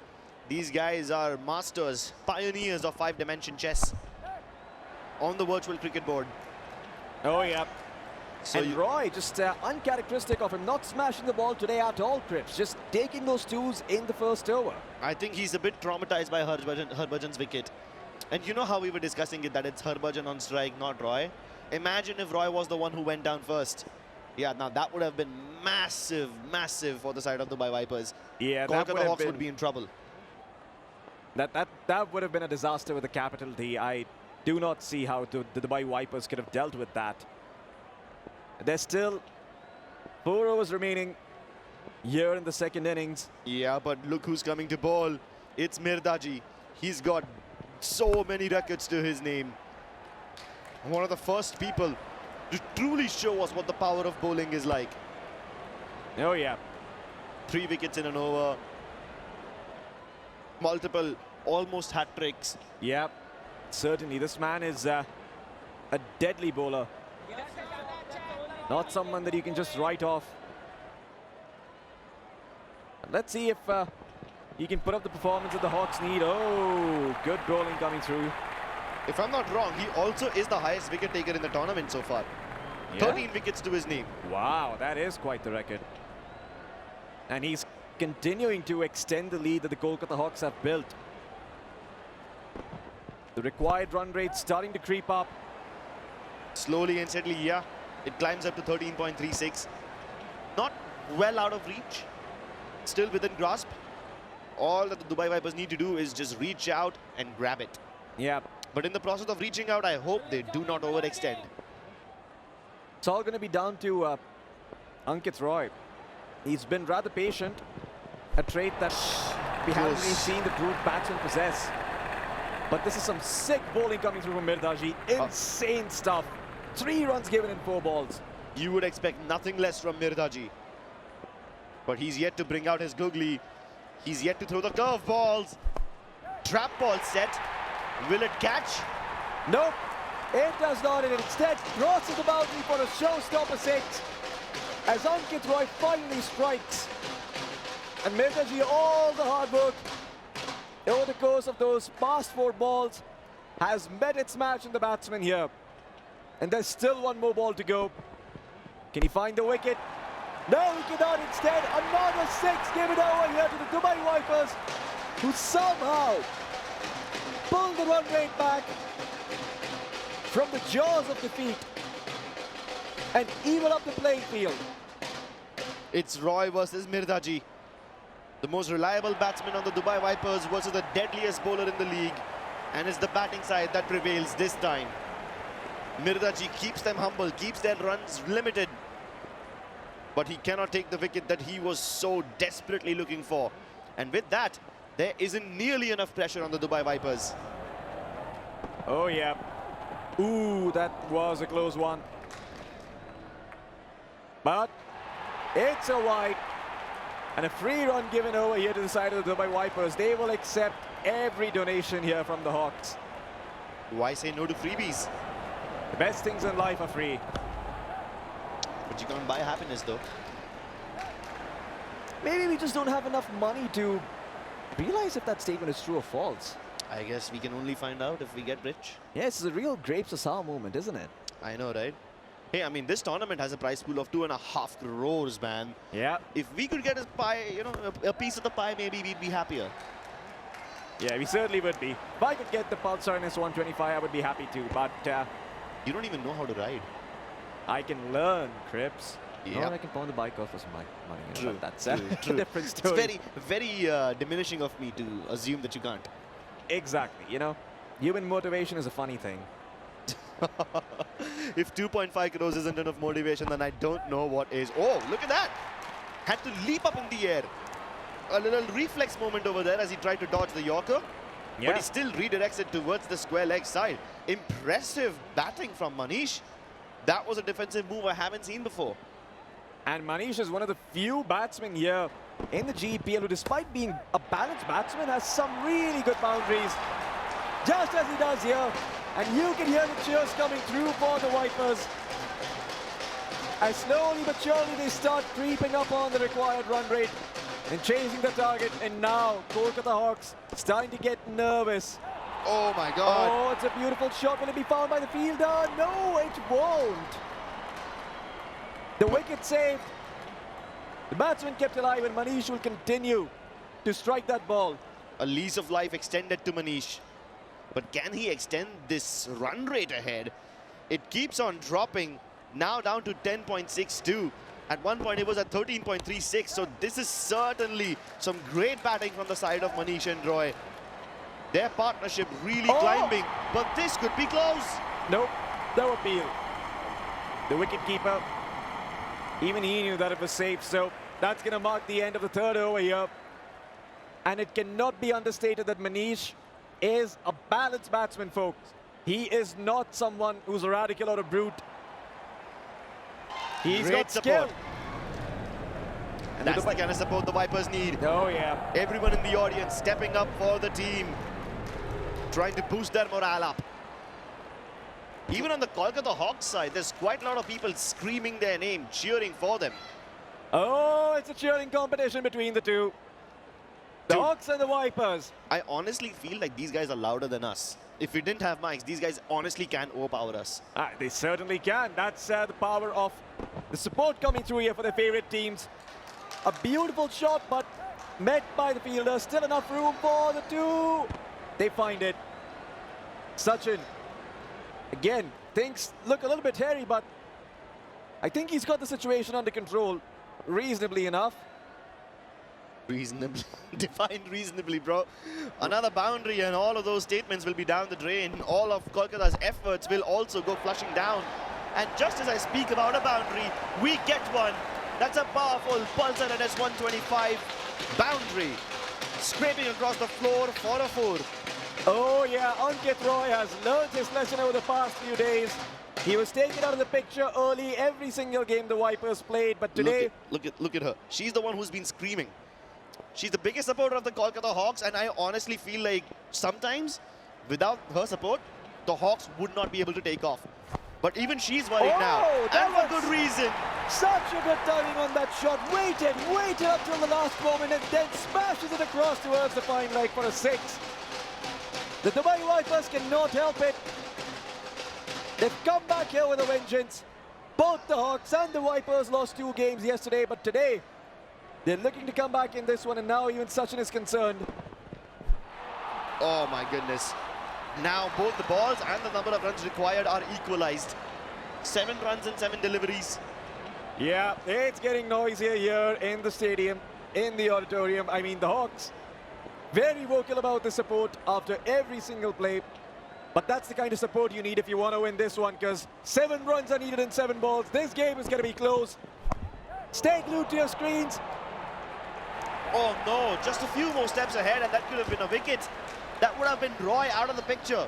These guys are masters, pioneers of 5-dimension chess on the virtual cricket board. Oh, yeah. So and Roy, just uncharacteristic of him, not smashing the ball today at all, Crips. Just taking those twos in the first over. I think he's a bit traumatized by Harbhajan's wicket. And you know how we were discussing it, that it's Harbhajan on strike, not Roy. Imagine if Roy was the one who went down first. Yeah, now that would have been massive, massive for the side of the Dubai Vipers. Yeah, Kolkata Hawks would be in trouble. That would have been a disaster with a capital D. I do not see how the Dubai Vipers could have dealt with that. There's still 4 overs remaining here in the second innings. Yeah, but look who's coming to bowl. It's Mirdaji. He's got so many records to his name. One of the first people to truly show us what the power of bowling is like. Oh, yeah. 3 wickets in an over. Multiple, almost hat tricks. Yeah, certainly. This man is a deadly bowler. Not someone that you can just write off. Let's see if he can put up the performance that the Hawks need. Oh, good bowling coming through. If I'm not wrong, he also is the highest wicket taker in the tournament so far. Yeah. 13 wickets to his name. Wow, that is quite the record. And he's continuing to extend the lead that the Kolkata Hawks have built. The required run rate starting to creep up. Slowly and steadily, yeah. It climbs up to 13.36. Not well out of reach. Still within grasp. All that the Dubai Vipers need to do is just reach out and grab it. Yeah. But in the process of reaching out, I hope they do not overextend. It's all going to be down to Ankit Roy. He's been rather patient. A trait that we haven't really seen the brute batsman possess. But this is some sick bowling coming through from Mirdaji. Insane stuff. 3 runs given in 4 balls. You would expect nothing less from Mirdaji. But he's yet to bring out his googly. He's yet to throw the curve balls. Trap ball set. Will it catch? Nope. It does not. It instead crosses the boundary for a showstopper 6. As Ankit Roy finally strikes. And Mirdaji, all the hard work over the course of those past 4 balls has met its match in the batsman here. And there's still 1 more ball to go. Can he find the wicket? No, he cannot. Instead, another 6 given over here to the Dubai Vipers, who somehow pull the run rate back from the jaws of defeat and even up the playing field. It's Roy versus Mirdaji. The most reliable batsman on the Dubai Vipers versus the deadliest bowler in the league. And it's the batting side that prevails this time. Mirdaji keeps them humble, keeps their runs limited. But he cannot take the wicket that he was so desperately looking for. And with that, there isn't nearly enough pressure on the Dubai Vipers. Oh, yeah. Ooh, that was a close one. But it's a wide. And a free run given over here to the side of the Dubai Vipers. They will accept every donation here from the Hawks. Why say no to freebies? The best things in life are free. But you can't buy happiness, though. Maybe we just don't have enough money to realize if that statement is true or false. I guess we can only find out if we get rich. Yeah, it's a real grapes of sour moment, isn't it? I know, right? Hey, I mean, this tournament has a prize pool of 2.5 crores, man. Yeah. If we could get a pie, you know, a piece of the pie, maybe we'd be happier. Yeah, we certainly would be. If I could get the Pulsar in S125, I would be happy to. But you don't even know how to ride. I can learn, Crips. Yeah. Or I can pawn the bike off for some money. True, That's true, a true. different story. It's very diminishing of me to assume that you can't. Exactly. You know, human motivation is a funny thing. If 2.5 crores isn't enough motivation, then I don't know what is. Oh, look at that! Had to leap up in the air. A little reflex moment over there as he tried to dodge the Yorker. Yeah. But he still redirects it towards the square leg side. Impressive batting from Manish. That was a defensive move I haven't seen before. And Manish is one of the few batsmen here in the GEPL who, despite being a balanced batsman, has some really good boundaries. Just as he does here. And you can hear the cheers coming through for the Vipers. As slowly but surely they start creeping up on the required run rate and chasing the target. And now Kolkata Hawks starting to get nervous. Oh my God. Oh, it's a beautiful shot. Will it be found by the fielder? No, it won't. The wicket saved. The batsman kept alive, and Manish will continue to strike that ball. A lease of life extended to Manish. But can he extend this run rate ahead? It keeps on dropping, now down to 10.62. At one point it was at 13.36, so this is certainly some great batting from the side of Manish and Roy. Their partnership really climbing, but this could be close. Nope, no appeal. The wicketkeeper, even he knew that it was safe, so that's going to mark the end of the third over here. And it cannot be understated that Manish is a balanced batsman, folks. He is not someone who's a radical or a brute. He's Great got support. skill. And that's the kind of support the Vipers need. Oh, yeah. Everyone in the audience stepping up for the team, trying to boost their morale up. Even on the Kolkata Hawks side, there's quite a lot of people screaming their name, cheering for them. Oh, it's a cheering competition between the two. The Hawks and the Vipers. I honestly feel like these guys are louder than us. If we didn't have mics, these guys honestly can overpower us. They certainly can. That's the power of the support coming through here for their favorite teams. A beautiful shot, but met by the fielder. Still enough room for the two. They find it. Sachin. Again, things look a little bit hairy, but I think he's got the situation under control reasonably enough. Reasonably, defined reasonably, bro. Another boundary and all of those statements will be down the drain. All of Kolkata's efforts will also go flushing down. And just as I speak about a boundary, we get one. That's a powerful Pulsar and S125 boundary. Scraping across the floor for a 4. Oh yeah, Ankit Roy has learned his lesson over the past few days. He was taken out of the picture early every single game the Vipers played, but today... Look at her. She's the one who's been screaming. She's the biggest supporter of the Kolkata Hawks, and I honestly feel like sometimes, without her support, the Hawks would not be able to take off. But even she's worried now, and for good reason. Such a good timing on that shot. Waited up till the last moment, and then smashes it across towards the fine leg for a 6. The Dubai Vipers cannot help it. They've come back here with a vengeance. Both the Hawks and the Vipers lost 2 games yesterday, but today they're looking to come back in this one, and now even Sachin is concerned. Oh my goodness. Now both the balls and the number of runs required are equalized. 7 runs and 7 deliveries. Yeah, it's getting noisier here in the stadium, in the auditorium. I mean, the Hawks, very vocal about the support after every single play. But that's the kind of support you need if you want to win this one, because 7 runs are needed in 7 balls. This game is going to be close. Stay glued to your screens. Oh no, just a few more steps ahead and that could have been a wicket. That would have been Roy out of the picture.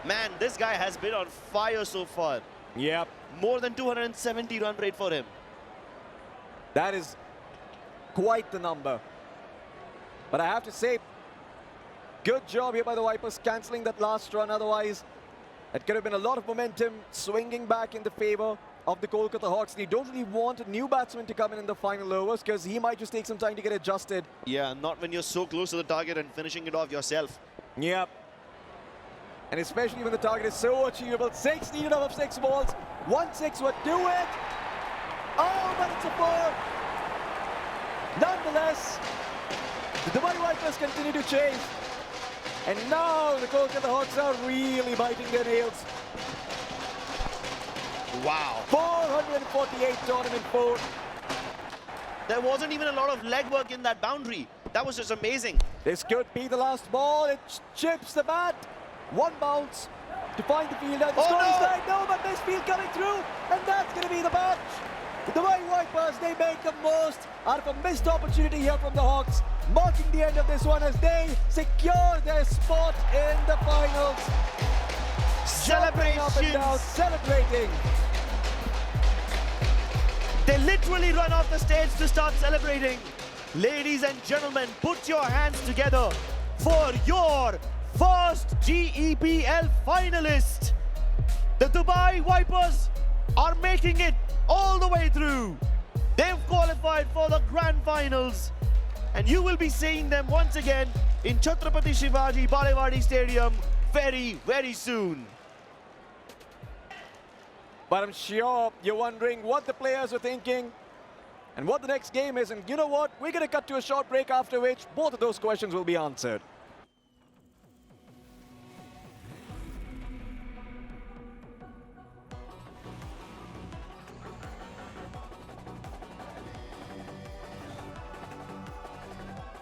Man, this guy has been on fire so far. Yep. More than 270 run rate for him. That is quite the number. But I have to say, good job here by the Vipers cancelling that last run. Otherwise, it could have been a lot of momentum swinging back in the favor of the Kolkata Hawks. You don't really want a new batsman to come in the final overs because he might just take some time to get adjusted. Yeah, not when you're so close to the target and finishing it off yourself. Yep. And especially when the target is so achievable. 6 needed out of 6 balls. 1 6 would do it. Oh, but it's a 4. Nonetheless, the Dubai Vipers continue to chase. And now the Kolkata Hawks are really biting their nails. Wow. 448 tournament 4. There wasn't even a lot of leg work in that boundary. That was just amazing. This could be the last ball. It chips the bat. One bounce to find the fielder. The score is tied. No, but this field coming through. And that's going to be the match. The Dubai Vipers, they make the most out of a missed opportunity here from the Hawks, marking the end of this one as they secure their spot in the finals. Jumping up and down, celebrating. They literally run off the stage to start celebrating. Ladies and gentlemen, put your hands together for your first GEPL finalist. The Dubai Vipers are making it all the way through. They've qualified for the grand finals, and you will be seeing them once again in Chhatrapati Shivaji Balewadi Stadium very, very soon. But I'm sure you're wondering what the players are thinking and what the next game is. And you know what? We're going to cut to a short break, after which both of those questions will be answered.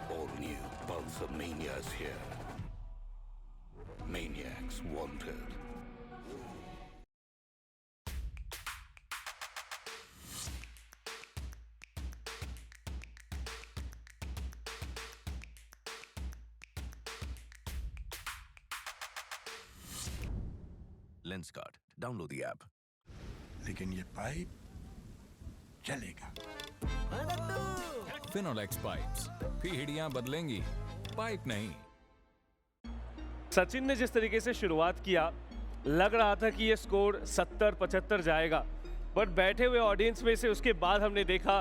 All new Pulsar Mania is here. Maniacs wanted. Lenskart. Download the app. लेकिन ये pipe चलेगा। Finolex pipes पीढ़ियां बदलेंगी, pipe नहीं। सचिन ने जिस तरीके से शुरुआत किया, लग रहा था कि ये स्कोर 70-75 जाएगा, बट बैठे हुए ऑडियंस में से उसके बाद हमने देखा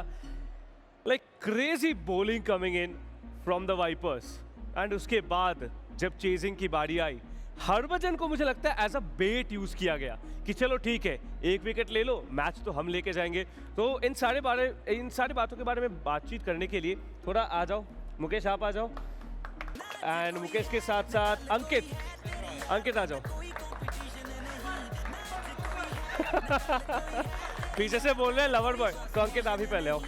like crazy bowling coming in from the Vipers. And उसके बाद जब चेजिंग की बारी आई, हरभजन को मुझे लगता है एज अ बेट यूज किया गया कि चलो ठीक है, एक विकेट ले लो, मैच तो हम लेके जाएंगे। तो इन सारी बातों के बारे में बातचीत करने के लिए थोड़ा आ जाओ मुकेश, आप आ जाओ, एंड मुकेश के साथ साथ अंकित आ जाओ। पीछे से बोल रहे हैं लवर बॉय, तो अंकित आप ही पहले आओ।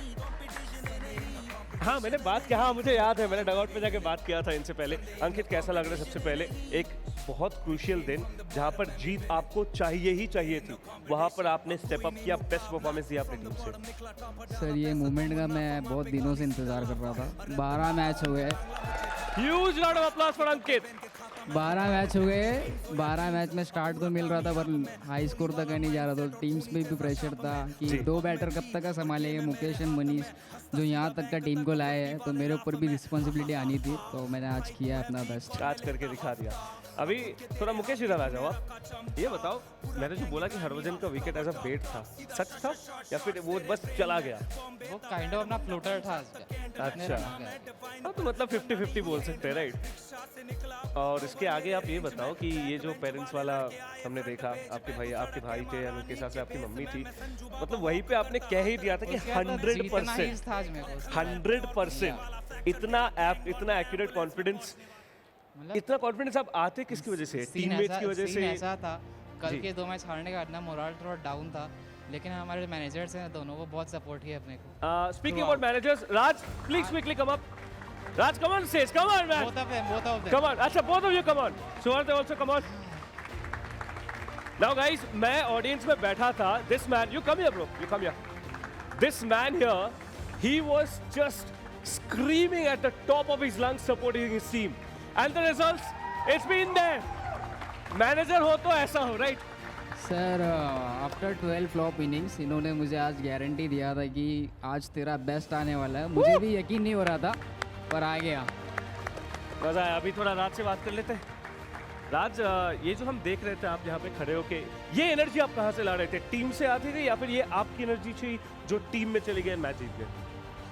हाँ, मैंने बात किया, हाँ मुझे याद है, मैंने डगआउट पे जाके बात किया था इनसे पहले। अंकित, कैसा लग रहा है? सबसे पहले एक बहुत क्रूशियल दिन जहाँ पर जीत आपको चाहिए ही चाहिए थी, वहाँ पर आपने स्टेप अप किया, बेस्ट परफॉर्मेंस दिया अपनी टीम से। सर, ये मूवमेंट का मैं बहुत दिनों से इंतजार कर रहा था। 12 मैच हो गए। Huge round of applause for Ankit. 12 match हो गए। 12 मैच में स्टार्ट तो मिल रहा था, पर हाई स्कोर तक नहीं जा रहा था। टीम्स में भी प्रेशर था कि 2 बैटर कब तक का संभालेंगे। मुकेश और मनीष जो यहाँ तक का टीम को लाए हैं, तो मेरे ऊपर भी रिस्पॉन्सिबिलिटी आनी थी, तो मैंने आज किया अपना बेस्ट। आज करके दिखा दिया। अभी थोड़ा मुकेश इधर आ जाओ आप। ये बताओ, मैंने जो बोला कि हरभजन का विकेट एज अ बेट था, सच था या फिर वो बस चला गया? वो काइंड ऑफ अपना फ्लोटर था। अच्छा, हाँ, तो मतलब 50-50 बोल सकते हैं, राइट? और इसके आगे आप ये बताओ कि ये जो पेरेंट्स वाला हमने देखा, आपके भाई थे, उनके साथ से आपकी मम्मी थी, मतलब वहीं पे आपने कह ही दिया था कि 100%, इतना एक्यूरेट कॉन्फिडेंस, इतना कॉन्फिडेंस आप आते किसकी वजह से? टीममेट्स की वजह से? ऐसा था, कल के 2 मैच हारने के बाद ना मोरल थोड़ा डाउन था, लेकिन हमारे मैनेजर्स हैं दोनों, वो बहुत सपोर्ट किया अपने को। Speaking about managers, Raj please quickly come up. Raj, come on stage, come on man. Both of them. Come on, अच्छा both of you come on. Suharth also come on. Now guys, मैं audience में बैठा था. This man, you come here bro, you come here. This man here, he was just screaming at the top of his lungs supporting his team. And the results, it's been there. Manager हो तो ऐसा हो, right? Sir, after 12 flop innings इन्होंने मुझे आज guarantee दिया था कि आज तेरा बेस्ट आने वाला है। मुझे भी यकीन नहीं हो रहा था, पर आ गया। मजा आया। अभी थोड़ा राज से बात कर लेते हैं। राज, ये जो हम देख रहे थे आप यहाँ पे खड़े होके, ये एनर्जी आप कहाँ से ला रहे थे? टीम से आती थी या फिर ये आपकी एनर्जी थी जो टीम में चली गई, मैच जीत गए?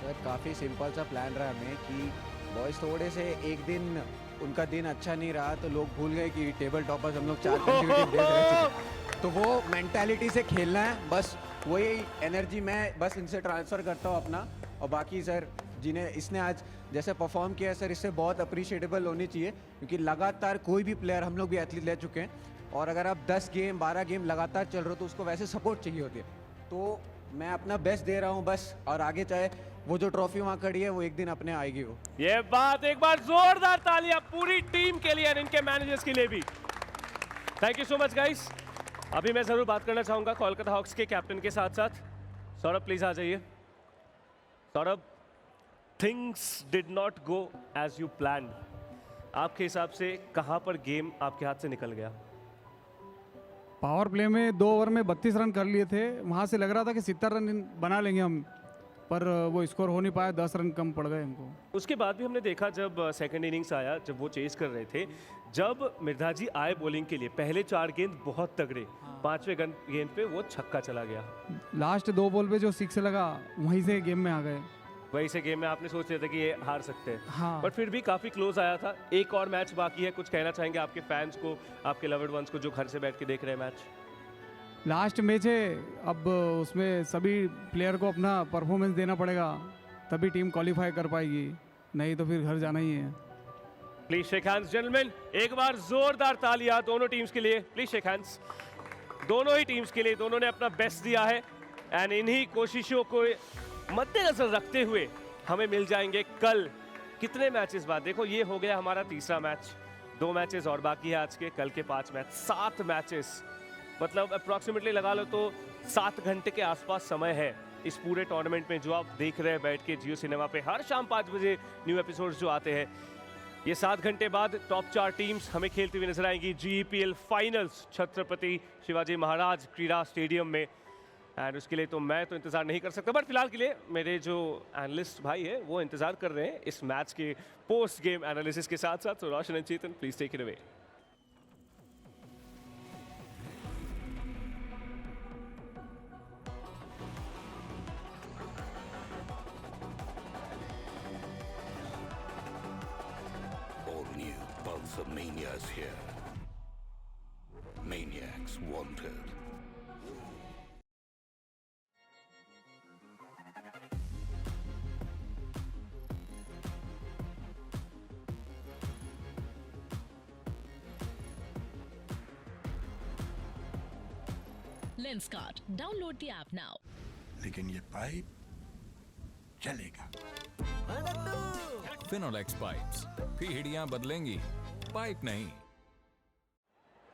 सर, काफ़ी सिंपल सा प्लान रहा हमें कि बॉयज़ थोड़े से एक दिन उनका दिन अच्छा नहीं रहा तो लोग भूल गए कि टेबल टॉपर्स हम लोग 4 कंसेक्यूटिव डेज रह चुके, तो वो मेंटालिटी से खेलना है, बस वही एनर्जी मैं बस इनसे ट्रांसफ़र करता हूँ अपना। और बाकी सर, जिन्हें इसने आज जैसे परफॉर्म किया सर, इससे बहुत अप्रिशिएटेबल होनी चाहिए, क्योंकि लगातार कोई भी प्लेयर, हम लोग भी एथलीट ले चुके हैं, और अगर आप 10 गेम 12 गेम लगातार चल रहे हो तो उसको वैसे सपोर्ट चाहिए होती है। तो मैं अपना बेस्ट दे रहा हूँ बस, और आगे चाहे वो जो ट्रॉफी वहाँ खड़ी है वो एक दिन अपने आएगी। वो ये बात, एक बार जोरदार तालियां पूरी टीम के लिए और इनके मैनेजर्स के लिए भी। Thank you so much guys. अभी मैं जरूर बात करना चाहूंगा कोलकाता हॉक्स के कैप्टन के साथ साथ। सौरभ प्लीज आ जाइए। Saurabh, things did not go as you planned. आपके हिसाब से कहां पर गेम आपके हाथ से निकल गया? पावर प्ले में 2 ओवर में 32 रन कर लिए थे, वहाँ से लग रहा था कि 70 रन बना लेंगे हम, पर वो स्कोर हो नहीं पाया, 10 रन कम पड़ गए हमको। उसके बाद भी हमने देखा जब सेकंड इनिंग्स आया, जब वो चेस कर रहे थे, जब मिर्धा जी आए बॉलिंग के लिए, पहले 4 गेंद बहुत तगड़े, 5वें गेंद पे वो छक्का चला गया। लास्ट 2 बॉल पे जो 6 लगा वहीं से गेम में आ गए। वहीं से गेम में आपने सोच रहे थे कि ये हार सकते हैं, हाँ। बट फिर भी काफ़ी क्लोज आया था। एक और मैच बाकी है, कुछ कहना चाहेंगे आपके फैंस को, आपके लवर्ड वंस को जो घर से बैठ के देख रहे हैं मैच? लास्ट मैच है, अब उसमें सभी प्लेयर को अपना परफॉर्मेंस देना पड़ेगा, तभी टीम क्वालिफाई कर पाएगी, नहीं तो फिर घर जाना ही है। Please shake hands gentleman. एक बार जोरदार तालियां दोनों टीम्स के लिए। Please shake hands. दोनों ही टीम्स के लिए, दोनों ने अपना बेस्ट दिया है, एंड इन्हीं कोशिशों को मद्देनजर रखते हुए हमें मिल जाएंगे कल कितने मैचेस बाद। देखो ये हो गया हमारा तीसरा मैच, 2 मैचेस और बाकी है आज के, कल के 5 मैच, 7 मैचेस, मतलब अप्रॉक्सीमेटली लगा लो तो 7 घंटे के आसपास समय है इस पूरे टूर्नामेंट में, जो आप देख रहे हैं बैठ के जियो सिनेमा पे हर शाम 5 बजे न्यू एपिसोड्स जो आते हैं। ये 7 घंटे बाद टॉप 4 टीम्स हमें खेलती हुई नजर आएंगी GEPL फाइनल्स छत्रपति शिवाजी महाराज क्रीड़ा स्टेडियम में, एंड उसके लिए तो मैं तो इंतजार नहीं कर सकता, बट फिलहाल के लिए मेरे जो एनालिस्ट भाई है वो इंतजार कर रहे हैं इस मैच के पोस्ट गेम एनालिसिस के साथ साथ। So Roshan and Chetan, please take it away. The mania is here. Maniacs wanted. Lenskart. Download the app now. लेकिन ये पाइप चलेगा। फिनोलेक्स पाइप्स, पीढ़ियां बदलेंगी, पाइप नहीं।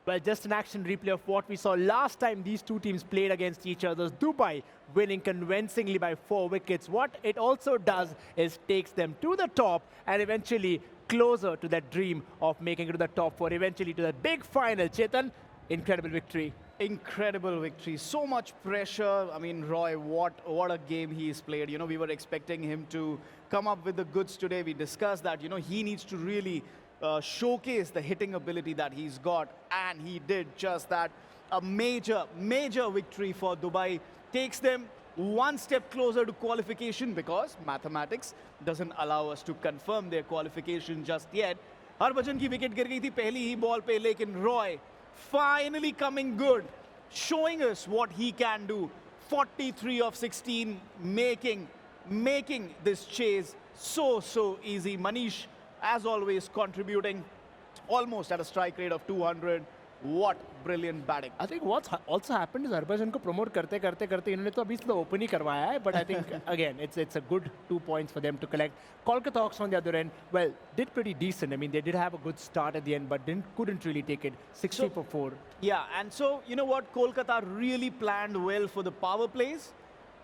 Well, just an action replay of what we saw last time these two teams played against each other. Dubai winning convincingly by 4 wickets. What it also does is takes them to the top and eventually closer to that dream of making it to the top 4, eventually to the big final. Chetan, incredible victory. Incredible victory. So much pressure. I mean, Roy, what a game he's played. You know, we were expecting him to come up with the goods today. We discussed that, you know, he needs to really showcase the hitting ability that he's got, and he did just that. A major victory for Dubai. Takes them one step closer to qualification, because mathematics doesn't allow us to confirm their qualification just yet. Harbhajan की wicket गिर गई थी पहली ही ball पे, लेकिन Roy finally coming good, showing us what he can do. 43 of 16, making this chase so easy. Manish, as always, contributing almost at a strike rate of 200. What brilliant batting. I think what's also happened is Harbhajan को promote करते इन्होंने तो अभी तो open ही करवाया है, but I think again it's a good 2 points for them to collect. Kolkata Hawks on the other end, well, did pretty decent. I mean, they did have a good start at the end, but couldn't really take it. 60 for 4. Yeah, and so you know what, Kolkata really planned well for the power plays.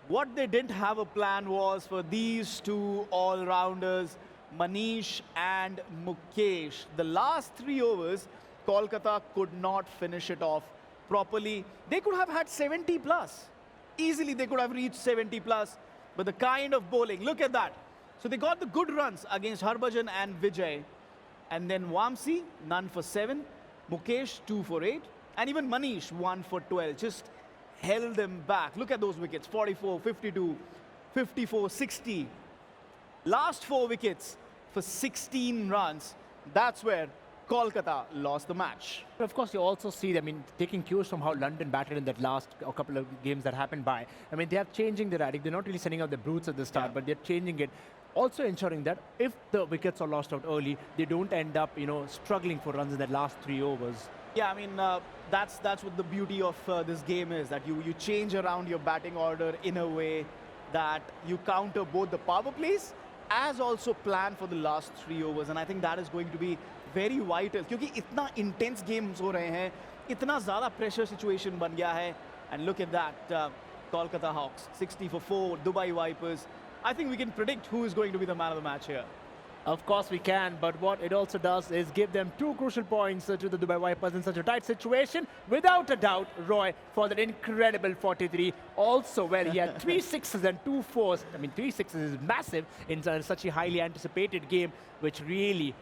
What they didn't have a plan was for these two all-rounders, Manish and Mukesh. The last 3 overs, Kolkata could not finish it off properly. They could have had 70 plus. Easily they could have reached 70 plus. But the kind of bowling, look at that. So they got the good runs against Harbhajan and Vijay. And then Vamsi, none for 7. Mukesh, 2 for 8. And even Manish, 1 for 12. Just held them back. Look at those wickets, 44, 52, 54, 60. Last 4 wickets for 16 runs. That's where Kolkata lost the match. But of course, you also see, I mean, taking cues from how London batted in that last couple of games that happened by. I mean, they are changing their attitude. They're not really sending out the brutes at the start, but they're changing it. also ensuring that if the wickets are lost out early, they don't end up, struggling for runs in the last 3 overs. Yeah, I mean, that's what the beauty of this game is, that you change around your batting order in a way that you counter both the power plays as also plan for the last 3 overs. And I think that is going to be very vital, क्योंकि इतना intense games हो रहे हैं, इतना ज़्यादा pressure situation बन गया है. And look at that, Kolkata Hawks, 60 for 4, Dubai Vipers. I think we can predict who is going to be the man of the match here. Of course we can, but what it also does is give them 2 crucial points to the Dubai Vipers in such a tight situation. Without a doubt, Roy, for that incredible 43, also where he had 3 sixes and 2 fours. I mean, 3 sixes is massive in such a highly anticipated game, which really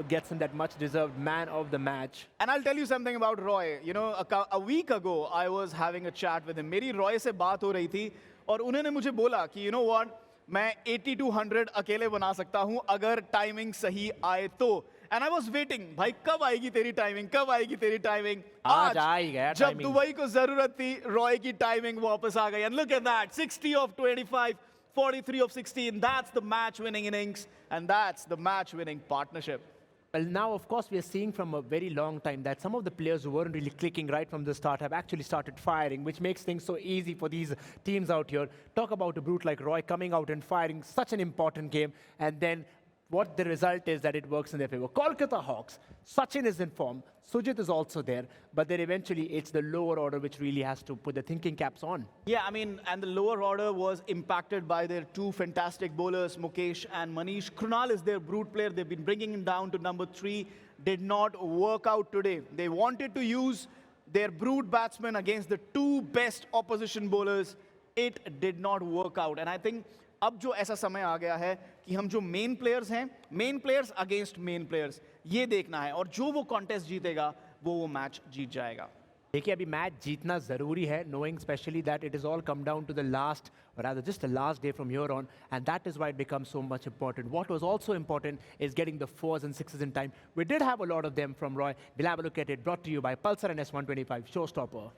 gets him that much-deserved man of the match. And I'll tell you something about Roy. You know, a week ago, I was having a chat with him. मेरी Roy से बात हो रही थी, और उन्होंने मुझे बोला कि, you know what, मैं 8200 अकेले बना सकता हूं अगर टाइमिंग सही आए तो. And I was waiting, भाई कब आएगी तेरी टाइमिंग, कब आएगी तेरी टाइमिंग. आज आएगा जब दुबई को जरूरत थी, रॉय की टाइमिंग वापस आ गई. And look at that, 60 of 25, 43 of 16. That's the match-winning innings, and that's the match-winning partnership. Well, now, of course, we are seeing from a very long time that some of the players who weren't really clicking right from the start have actually started firing, which makes things so easy for these teams out here. Talk about a brute like Roy coming out and firing such an important game, and then what the result is that it works in their favor. Kolkata Hawks, Sachin is in form, Sujit is also there, but then eventually it's the lower order which really has to put the thinking caps on. Yeah, I mean, and the lower order was impacted by their 2 fantastic bowlers, Mukesh and Manish. Krunal is their brute player. They've been bringing him down to number 3. Did not work out today. They wanted to use their brute batsmen against the 2 best opposition bowlers. It did not work out. And I think अब जो ऐसा समय आ गया है कि हम जो main players हैं, main players against main players, ये देखना है, और जो वो कॉन्टेस्ट जीतेगा वो मैच जीत जाएगा. देखिए अभी मैच जीतना जरूरी है, knowing especially that it is all come down to the last, or rather just the last day from here on, and that is why it becomes so much important. What was also important is getting the 4s and 6s in time. We did have a lot of them from Roy. We'll have a look at it, brought to you by Pulsar and S125 Showstopper.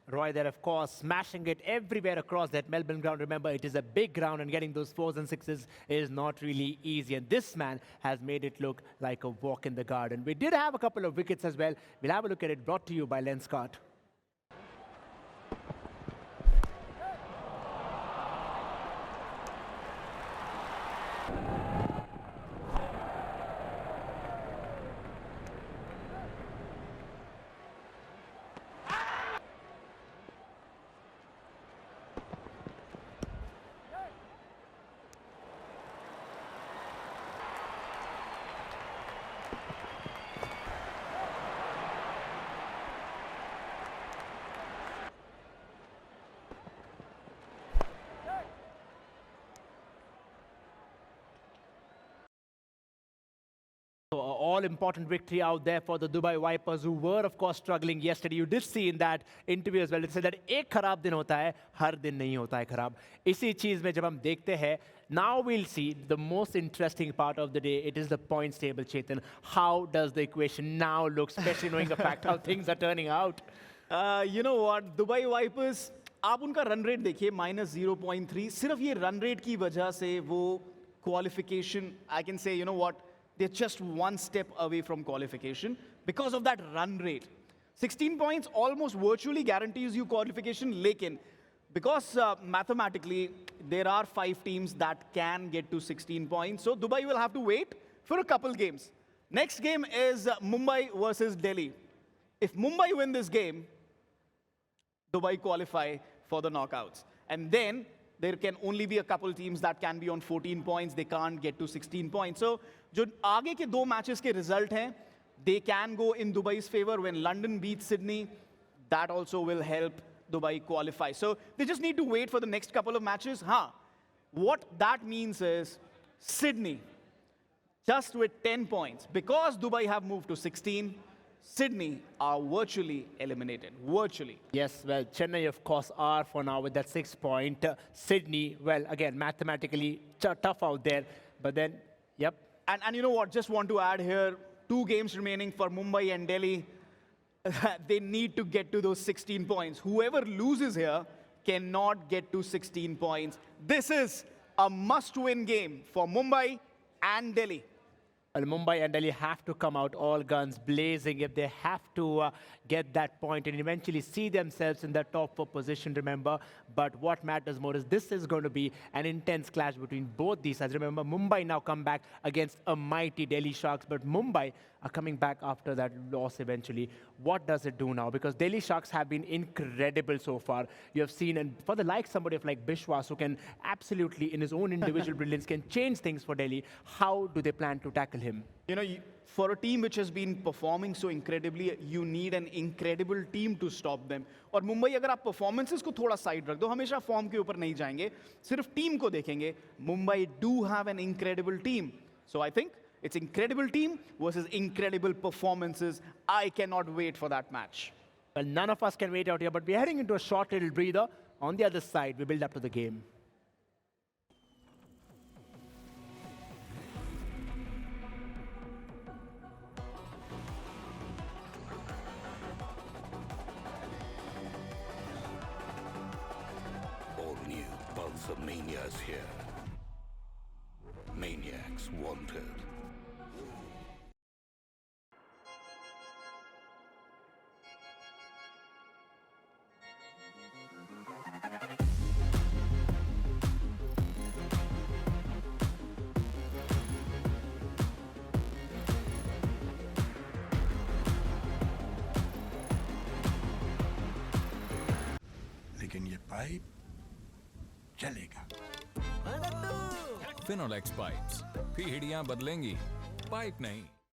Roy there, of course, smashing it everywhere across that Melbourne ground. Remember, it is a big ground, and getting those 4s and 6s is not really easy. And this man has made it look like a walk in the garden. We did have a couple of wickets as well. We'll have a look at it, brought to you by Lenskart. all-important victory out there for the Dubai Vipers, who were, of course, struggling yesterday. You did see in that interview as well. They said that एक खराब दिन होता है, हर दिन नहीं होता है खराब. इसी चीज़ में जब हम देखते हैं, now we'll see the most interesting part of the day. It is the points table, Chetan. How does the equation now look, especially knowing the fact how things are turning out? You know what? Dubai Vipers, आप उनका run rate देखिए -0.3. सिर्फ ये run rate की वजह से वो qualification, I can say, you know what? They're just one step away from qualification because of that run rate. 16 points almost virtually guarantees you qualification, lekin because mathematically there are 5 teams that can get to 16 points. So Dubai will have to wait for a couple games. Next game is Mumbai versus Delhi. If Mumbai win this game, Dubai qualify for the knockouts. And then there can only be a couple teams that can be on 14 points. They can't get to 16 points. So, जो आगे के 2 matches के result हैं, they can go in Dubai's favor. When London beats Sydney, that also will help Dubai qualify. So they just need to wait for the next couple of matches. What that means is Sydney, just with 10 points, because Dubai have moved to 16, Sydney are virtually eliminated. Virtually. Yes, well, Chennai, of course, are for now with that 6 point. Sydney, well, again, mathematically tough out there. But then, yep. And you know what? Just want to add here, 2 games remaining for Mumbai and Delhi. They need to get to those 16 points. Whoever loses here cannot get to 16 points. This is a must-win game for Mumbai and Delhi. Well, Mumbai and Delhi have to come out all guns blazing if they have to get that point and eventually see themselves in the top 4 position, remember. But what matters more is this is going to be an intense clash between both these sides. Remember, Mumbai now come back against a mighty Delhi Sharks, but Mumbai are coming back after that loss eventually. What does it do now? Because Delhi Sharks have been incredible so far. You have seen, and for the like somebody of like Bishwas, who can absolutely, in his own individual brilliance, can change things for Delhi. How do they plan to tackle him? You know, for a team which has been performing so incredibly, you need an incredible team to stop them. और मुंबई अगर आप performances को थोड़ा side रख दो, हमेशा form के ऊपर नहीं जाएंगे, सिर्फ team को देखेंगे. Mumbai do have an incredible team. So I think it's incredible team versus incredible performances. I cannot wait for that match. Well, none of us can wait out here, but we're heading into a short little breather. On the other side, we build up to the game. All new Pulsar Mania's here. Maniacs wanted. लेकिन ये pipe चलेगा. Finolex pipes, पीढ़ियां बदलेंगी, pipe नहीं.